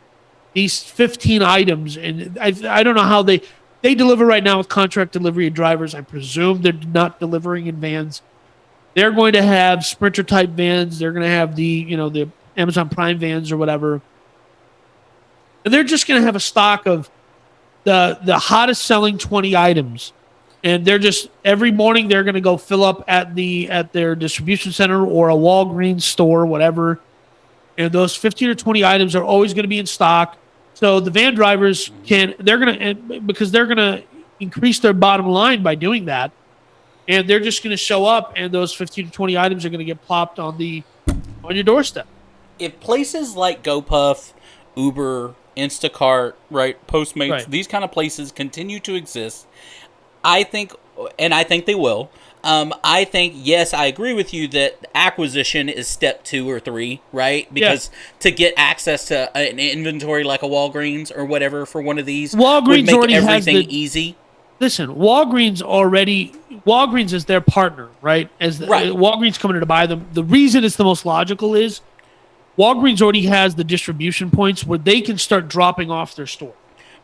these 15 items. And I don't know how they deliver right now with contract delivery of drivers. I presume they're not delivering in vans. They're going to have Sprinter type vans. They're going to have the Amazon Prime vans or whatever. And they're just going to have a stock of the hottest selling 20 items. And they're just, every morning they're going to go fill up at their distribution center or a Walgreens store, whatever. And those 15 or 20 items are always going to be in stock. So the van drivers because they're going to increase their bottom line by doing that. And they're just going to show up, and those 15 to 20 items are going to get plopped on your doorstep. If places like goPUFF, Uber, Instacart, Postmates, these kind of places continue to exist, I think they will. I think, yes, I agree with you that acquisition is step 2 or 3, right? Because to get access to an inventory like a Walgreens or whatever for one of these Walgreens would make already everything easy. listen, Walgreens is their partner, right? Walgreens coming in to buy them. The reason it's the most logical is Walgreens already has the distribution points where they can start dropping off their store.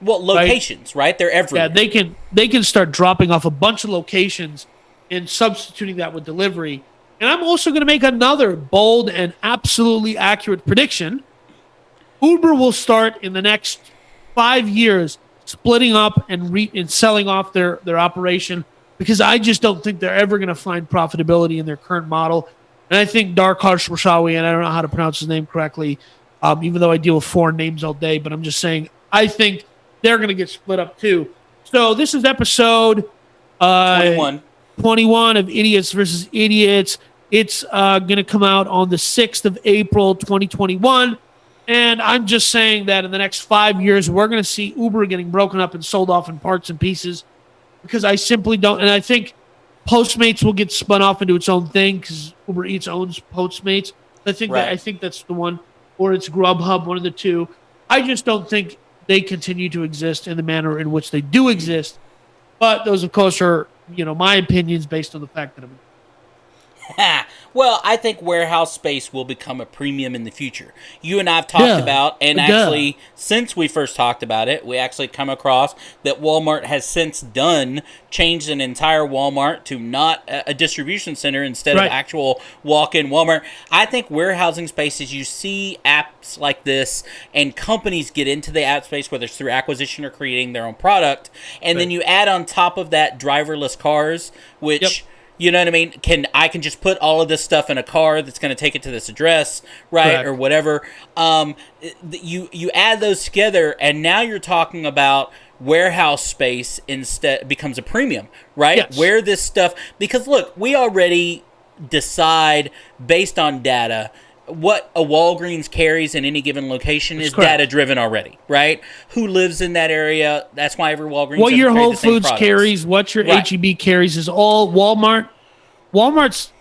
Well, locations, right? They're everywhere. Yeah, they can start dropping off a bunch of locations and substituting that with delivery. And I'm also going to make another bold and absolutely accurate prediction. Uber will start in the next 5 years splitting up and selling off their operation, because I just don't think they're ever going to find profitability in their current model. And I think Darkarsh Rashawi, and I don't know how to pronounce his name correctly, even though I deal with foreign names all day, but I'm just saying I think they're going to get split up too. So this is episode 21 of Idiots versus Idiots. It's going to come out on the 6th of April, 2021. And I'm just saying that in the next 5 years, we're going to see Uber getting broken up and sold off in parts and pieces, because I simply don't. And I think Postmates will get spun off into its own thing because Uber Eats owns Postmates. I think that's the one, or it's Grubhub, one of the two. I just don't think they continue to exist in the manner in which they do exist. But those, of course, are my opinions based on the fact that I'm. Well, I think warehouse space will become a premium in the future. You and I have talked about, and actually, since we first talked about it, we actually come across that Walmart has since changed an entire Walmart to not a distribution center instead of actual walk-in Walmart. I think warehousing spaces, you see apps like this, and companies get into the app space, whether it's through acquisition or creating their own product, and then you add on top of that driverless cars, which... Yep. You know what I mean? I can just put all of this stuff in a car that's going to take it to this address, right? Correct. Or whatever. You add those together, and now you're talking about warehouse space instead becomes a premium, right? Yes. Where this stuff, because look, we already decide based on data what a Walgreens carries in any given location is data driven already, right? Who lives in that area? That's why every Walgreens. What your Whole Foods carries, what your HEB carries, is all Walmart. Walmart's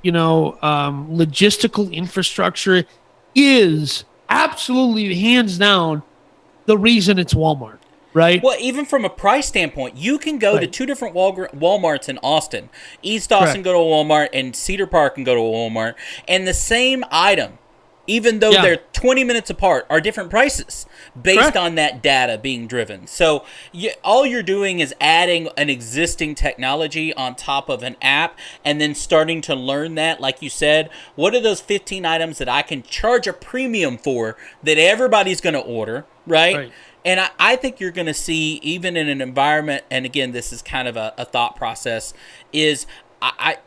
logistical infrastructure is absolutely hands down the reason it's Walmart. Right. Well, even from a price standpoint, you can go to two different Walmarts in Austin. East Austin go to a Walmart, and Cedar Park can go to a Walmart. And the same item, even though they're 20 minutes apart, are different prices based on that data being driven. So all you're doing is adding an existing technology on top of an app and then starting to learn that, like you said, what are those 15 items that I can charge a premium for that everybody's going to order, right? And I think you're going to see, even in an environment, and again, this is kind of a thought process, is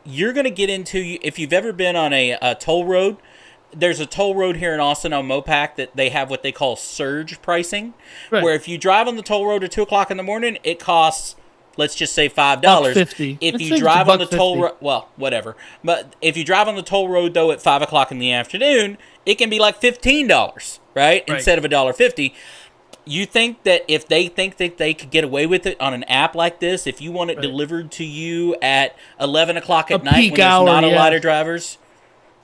you're going to get into, if you've ever been on a toll road, there's a toll road here in Austin on Mopac that they have what they call surge pricing, where if you drive on the toll road at 2 o'clock in the morning, it costs, let's just say $5. If you drive on the toll road, well, whatever. But if you drive on the toll road, though, at 5 o'clock in the afternoon, it can be like $15, right? Instead of $1.50. You think that if they think that they could get away with it on an app like this, if you want it delivered to you at 11 o'clock at night when there's not a lot of drivers,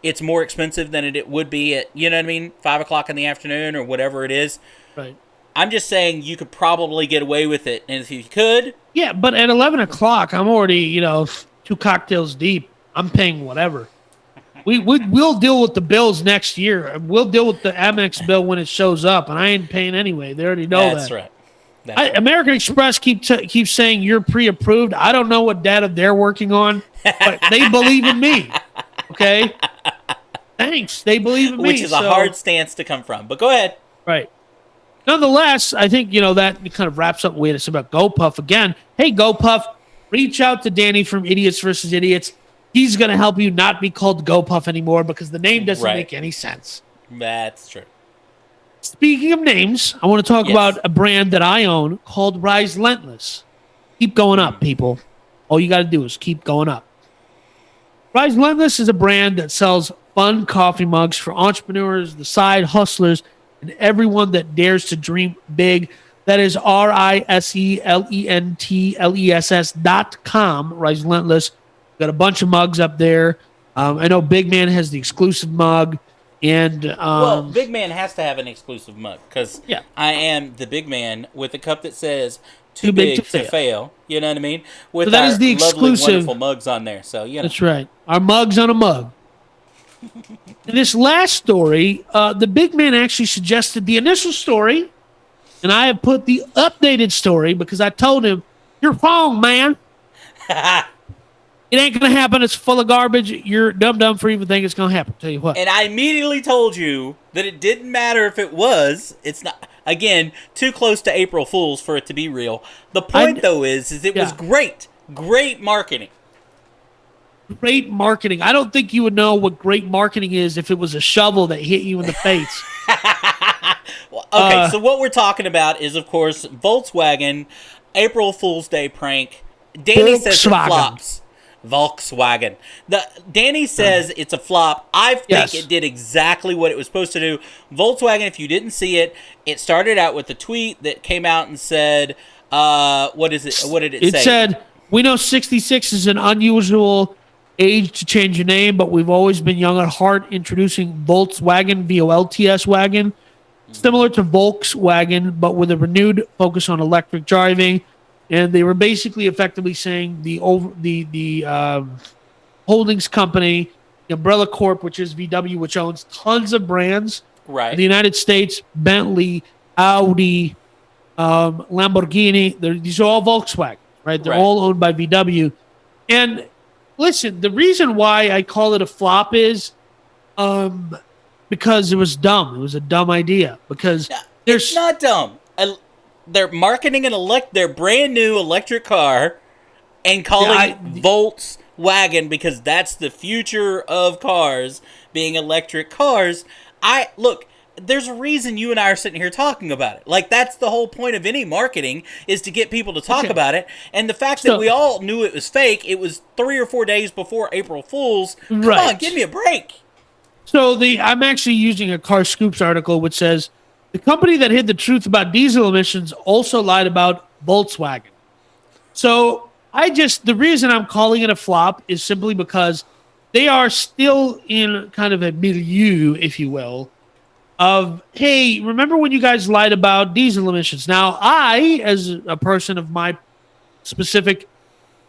it's more expensive than it would be at, 5 o'clock in the afternoon or whatever it is. Right. I'm just saying you could probably get away with it. And if you could. Yeah, but at 11 o'clock, I'm already, 2 cocktails deep. I'm paying whatever. We'll deal with the bills next year. We'll deal with the Amex bill when it shows up, and I ain't paying anyway. They already know that. That's right. American Express keeps saying you're pre-approved. I don't know what data they're working on, but they believe in me. Okay? Thanks. They believe in me. Which is a hard stance to come from, but go ahead. Right. Nonetheless, I think, that kind of wraps up with us about goPUFF again. Hey, goPUFF, reach out to Danny from Idiots versus Idiots. He's going to help you not be called goPUFF anymore because the name doesn't make any sense. That's true. Speaking of names, I want to talk about a brand that I own called Rise Lentless. Keep going up, people. All you got to do is keep going up. Rise Lentless is a brand that sells fun coffee mugs for entrepreneurs, the side hustlers, and everyone that dares to dream big. That is RiseLentless.com, Rise Lentless. Got a bunch of mugs up there. I know Big Man has the exclusive mug. And well, Big Man has to have an exclusive mug because I am the Big Man with a cup that says too big to fail. You know what I mean? With so that our is the lovely, exclusive, wonderful mugs on there. So, you know. That's right. Our mugs on a mug. In this last story, the big man actually suggested the initial story, and I have put the updated story because I told him, "You're wrong, man. It ain't gonna happen. It's full of garbage. You're dumb for even thinking it's gonna happen." Tell you what. And I immediately told you that it didn't matter if it was. It's not, again, too close to April Fool's for it to be real. The point, though, is it was great. Great marketing. Great marketing. I don't think you would know what great marketing is if it was a shovel that hit you in the face. Well, okay, so what we're talking about is, of course, Volkswagen April Fool's Day prank. Danny says it flops. Volkswagen. Danny says it's a flop. I think it did exactly what it was supposed to do. Volkswagen, if you didn't see it, it started out with a tweet that came out and said, what is it? What did it say? It said, "We know 66 is an unusual age to change your name, but we've always been young at heart, introducing Volkswagen VOLTS wagon, similar to Volkswagen, but with a renewed focus on electric driving." And they were basically effectively saying the holdings company, the Umbrella Corp, which is VW, which owns tons of brands in the United States, Bentley, Audi, Lamborghini. These are all Volkswagen, right? They're all owned by VW. And listen, the reason why I call it a flop is because it was dumb. It was a dumb idea. Because it's not dumb. They're marketing their brand new electric car and calling it Volkswagen because that's the future of cars, being electric cars. Look, there's a reason you and I are sitting here talking about it. Like, that's the whole point of any marketing, is to get people to talk about it. And the fact that we all knew it was fake, it was 3 or 4 days before April Fool's. Come on, give me a break. So I'm actually using a Car Scoops article which says, "The company that hid the truth about diesel emissions also lied about Volkswagen." So the reason I'm calling it a flop is simply because they are still in kind of a milieu, if you will, of, hey, remember when you guys lied about diesel emissions? Now, I, as a person of my specific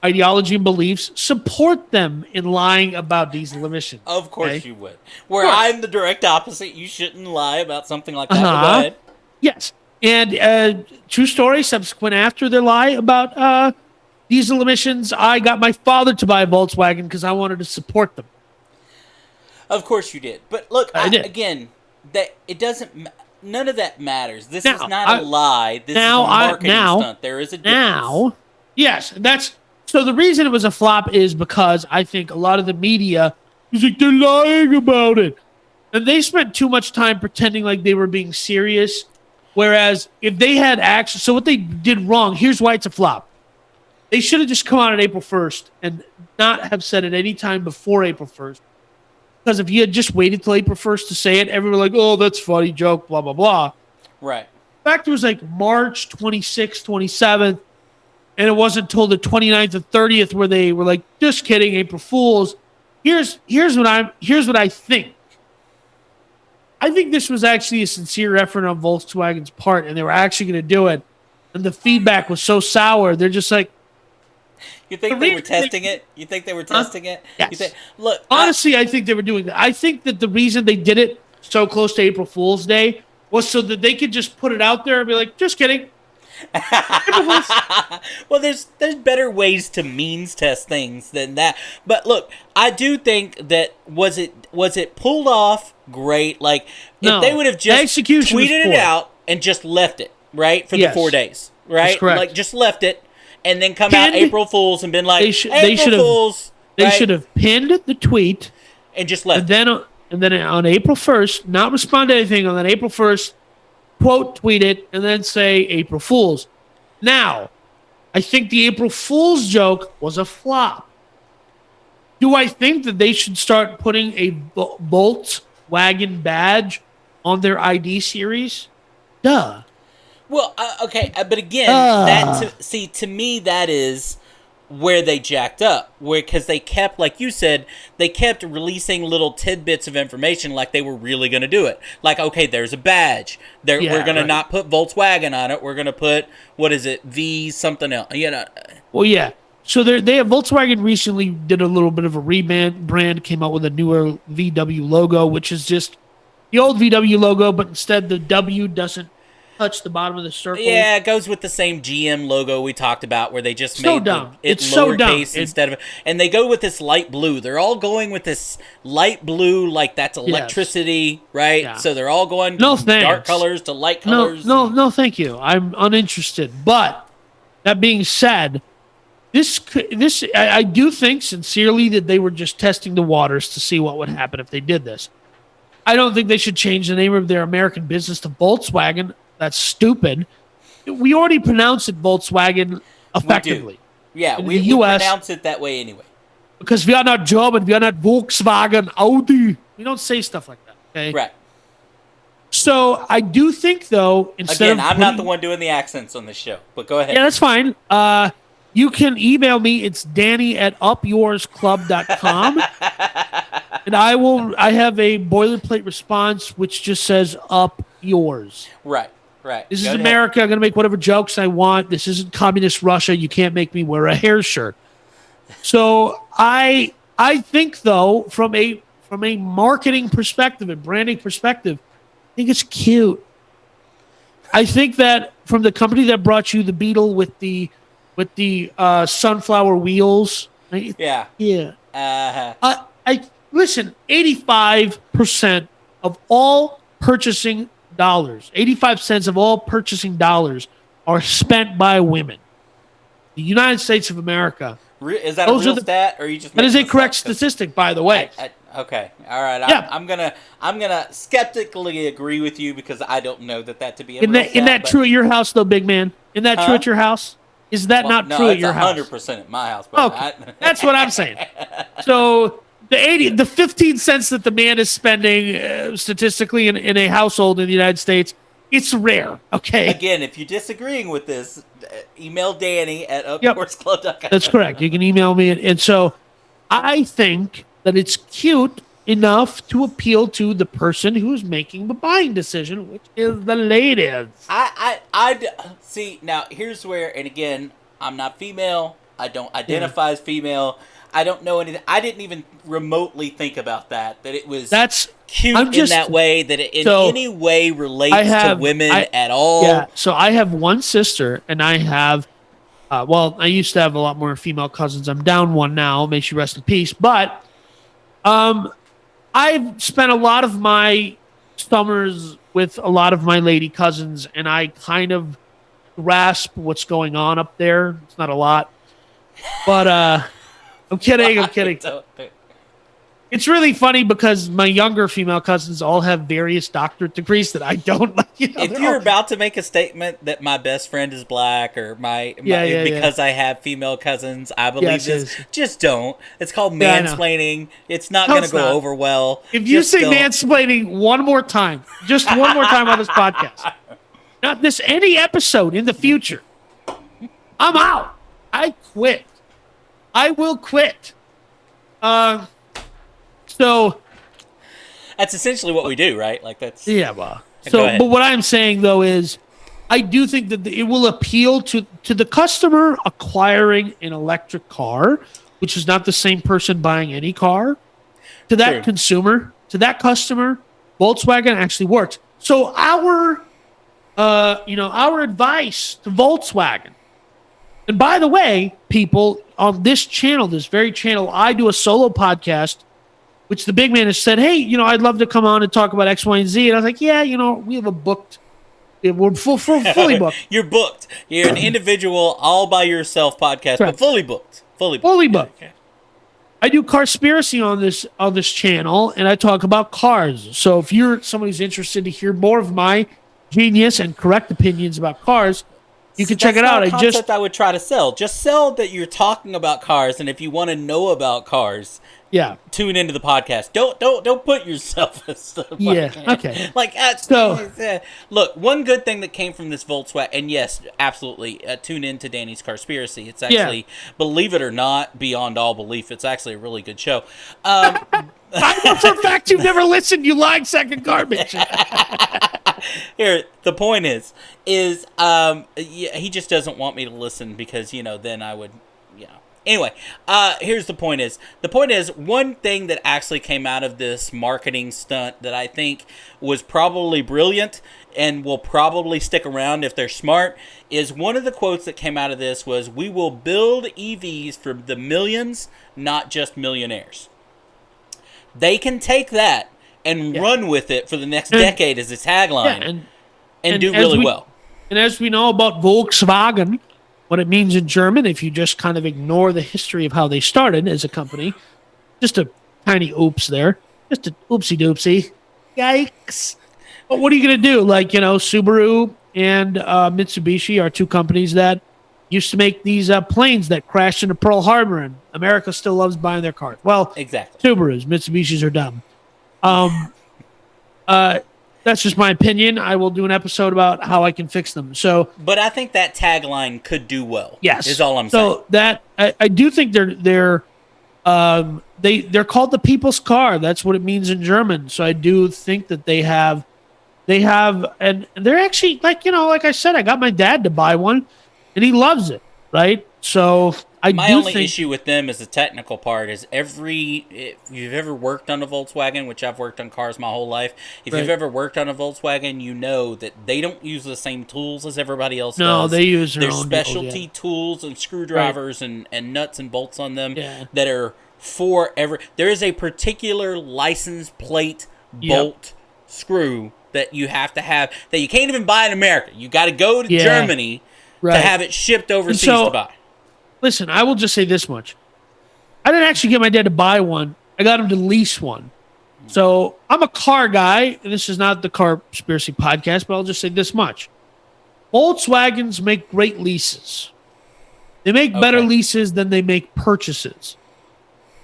ideology and beliefs, support them in lying about diesel emissions. Of course you would. Where I'm the direct opposite. You shouldn't lie about something like that. Go ahead. Yes. And true story, subsequent after their lie about diesel emissions, I got my father to buy a Volkswagen because I wanted to support them. Of course you did. But look, again, that it doesn't. None of that matters. This is not a lie. This is a marketing stunt. There is a difference. Yes, so the reason it was a flop is because I think a lot of the media is like, they're lying about it. And they spent too much time pretending like they were being serious. Whereas if they had action, so what they did wrong, here's why it's a flop. They should have just come out on April 1st and not have said it any time before April 1st. Because if you had just waited till April 1st to say it, everyone would be like, "Oh, that's funny, joke, blah, blah, blah." Right. In fact, it was like March 26th, 27th. And it wasn't until the 29th and 30th where they were like, "Just kidding, April Fools." Here's what I think. I think this was actually a sincere effort on Volkswagen's part, and they were actually going to do it. And the feedback was so sour. They're just like, you think they were testing it? You think they were testing it? Yes. Honestly, I think they were doing that. I think that the reason they did it so close to April Fool's Day was so that they could just put it out there and be like, "Just kidding." Well, there's better ways to means test things than that. But look, I do think that was it pulled off great. Like, if they would have just tweeted it out and just left it, right, for the 4 days, right? Like, just left it and then come out April Fool's and been like, April Fool's. They should have pinned the tweet and just left it. And then on April 1st, not respond to anything on that April 1st, quote tweet it, and then say April Fool's. Now, I think the April Fool's joke was a flop. Do I think that they should start putting a Volkswagen badge on their ID series? Duh. Well, okay, but again, to me, that is where they jacked up, because they kept, like you said, they kept releasing little tidbits of information like they were really going to do it. Like, okay, there's a badge. We're going to not put Volkswagen on it. We're going to put, what is it, V something else. Well, yeah. So they have Volkswagen recently did a little bit of a rebrand, came out with a newer VW logo, which is just the old VW logo, but instead the W doesn't touch the bottom of the circle. Yeah, it goes with the same GM logo we talked about, where they just made it's so dumb. Instead of, and they go with this light blue. They're all going with this light blue, like that's electricity, right? Yeah. So they're all going dark colors to light colors. No, thank you. I'm uninterested. But that being said, I do think sincerely that they were just testing the waters to see what would happen if they did this. I don't think they should change the name of their American business to Volkswagen. That's stupid. We already pronounce it Volkswagen effectively. We pronounce it that way anyway. Because we are not German, we are not Volkswagen, Audi. We don't say stuff like that, okay? Right. So I do think, though, I'm not the one doing the accents on this show, but go ahead. Yeah, that's fine. You can email me. It's danny@upyoursclub.com. And I have a boilerplate response which just says up yours. Right. This is America. I'm going to make whatever jokes I want. This isn't communist Russia. You can't make me wear a hair shirt. So I think, though, from a marketing perspective and branding perspective, I think it's cute. I think that from the company that brought you the Beetle with the sunflower wheels. Right? Yeah. Listen, 85% of all purchasing dollars, 85 cents of all purchasing dollars are spent by women. The United States of America. Is that a real stat, or are you just? That is a correct statistic, by the way. Okay, all right. Yeah. I'm gonna skeptically agree with you, because I don't know that to be a real stat. Isn't that true at your house, though, big man? Isn't that true at your house? Is that not true at your house? 100% at my house. Okay. That's what I'm saying. So the 15 cents that the man is spending statistically in a household in the United States, it's rare. Okay. Again, if you're disagreeing with this, email Danny at upyourclub.com. That's correct. You can email me. And so I think that it's cute enough to appeal to the person who's making the buying decision, which is the ladies. I see. Now, here's where, and again, I'm not female. I don't identify as female. I don't know anything. I didn't even remotely think about that it was cute in that way, that it in any way relates to women at all. Yeah, so I have one sister, and I have, I used to have a lot more female cousins. I'm down one now. May she rest in peace. But I've spent a lot of my summers with a lot of my lady cousins, and I kind of grasp what's going on up there. It's not a lot. But I'm kidding. It's really funny because my younger female cousins all have various doctorate degrees that I don't like. If you're about to make a statement that my best friend is black, or because I have female cousins, I believe this. Just don't. It's called mansplaining. It's not going to go over well. If you say mansplaining one more time, just one more time on this podcast, not this any episode in the future, I'm out. I quit. I will quit. So that's essentially what we do, right? Like that's Well. So, but what I'm saying though is, I do think that it will appeal to the customer acquiring an electric car, which is not the same person buying any car. To that consumer, to that customer, Volkswagen actually works. So our advice to Volkswagen. And by the way, people, on this channel, this very channel, I do a solo podcast, which the big man has said, hey, I'd love to come on and talk about X, Y, and Z. And I was like, yeah, we have a booked, we're fully booked. You're booked. You're an individual, all by yourself podcast, but fully booked. Fully booked. Okay. I do Carspiracy on this channel, and I talk about cars. So if you're somebody who's interested to hear more of my genius and correct opinions about cars, you can check it out. I would try to sell. Just sell that you're talking about cars, and if you want to know about cars, Yeah. tune into the podcast. Don't put yourself as stuff. Yeah. Okay. Look, one good thing that came from this Volkswagen, and yes, absolutely, tune into Danny's Carspiracy. It's actually, believe it or not, beyond all belief, it's actually a really good show. I know for a fact you've never listened. You lying sack of garbage. Here, the point is, he just doesn't want me to listen because then I would. Anyway, here's the point is, one thing that actually came out of this marketing stunt that I think was probably brilliant and will probably stick around if they're smart is one of the quotes that came out of this was, "We will build EVs for the millions, not just millionaires." They can take that and run with it for the next decade as a tagline and do really well. And as we know about Volkswagen, what it means in German, if you just kind of ignore the history of how they started as a company, just a tiny oops there. Just a oopsie-doopsie. Yikes. But what are you going to do? Subaru and Mitsubishi are two companies that used to make these planes that crashed into Pearl Harbor, and America still loves buying their cars. Well, exactly. Subarus, Mitsubishis are dumb. That's just my opinion. I will do an episode about how I can fix them. But I think that tagline could do well. Yes, is all I'm saying. So that I do think they're called the people's car. That's what it means in German. So I do think that they have, and they're actually like I said, I got my dad to buy one, and he loves it. Right. So my only issue with them is the technical part. Is if you've ever worked on a Volkswagen, which I've worked on cars my whole life, if you've ever worked on a Volkswagen, you know that they don't use the same tools as everybody else does. No, they use their own specialty tools and screwdrivers and nuts and bolts on them that are for there is a particular license plate bolt screw that you have to have that you can't even buy in America. You got to go to Germany to have it shipped overseas to buy. Listen, I will just say this much. I didn't actually get my dad to buy one. I got him to lease one. So I'm a car guy, and this is not the Carspiracy podcast, but I'll just say this much. Volkswagens make great leases. They make better leases than they make purchases.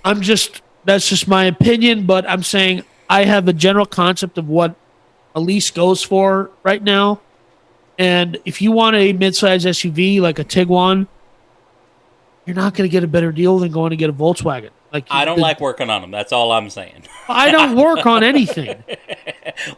That's just my opinion, but I'm saying I have a general concept of what a lease goes for right now. And if you want a midsize SUV like a Tiguan, you're not going to get a better deal than going to get a Volkswagen. I don't like working on them. That's all I'm saying. I don't work on anything.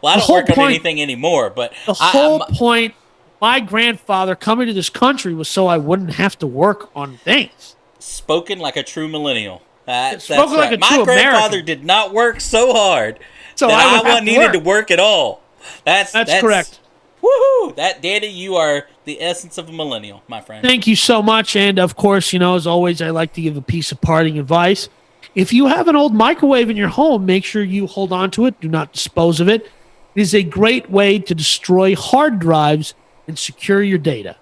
Well, I don't work on anything anymore. But the whole point, my grandfather coming to this country was so I wouldn't have to work on things. Spoken like a true millennial. That's like right. a My true grandfather American. did not work so hard so that I needed to work at all. That's correct. Woohoo! Daddy, you are the essence of a millennial, my friend. Thank you so much. And of course, as always, I like to give a piece of parting advice. If you have an old microwave in your home, make sure you hold on to it. Do not dispose of it. It is a great way to destroy hard drives and secure your data.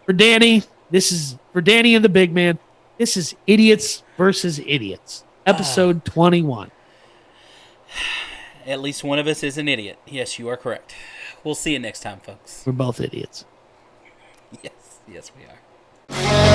For Danny and the big man, this is Idiots versus Idiots, episode 21. At least one of us is an idiot. Yes, you are correct. We'll see you next time, folks. We're both idiots. Yes, we are.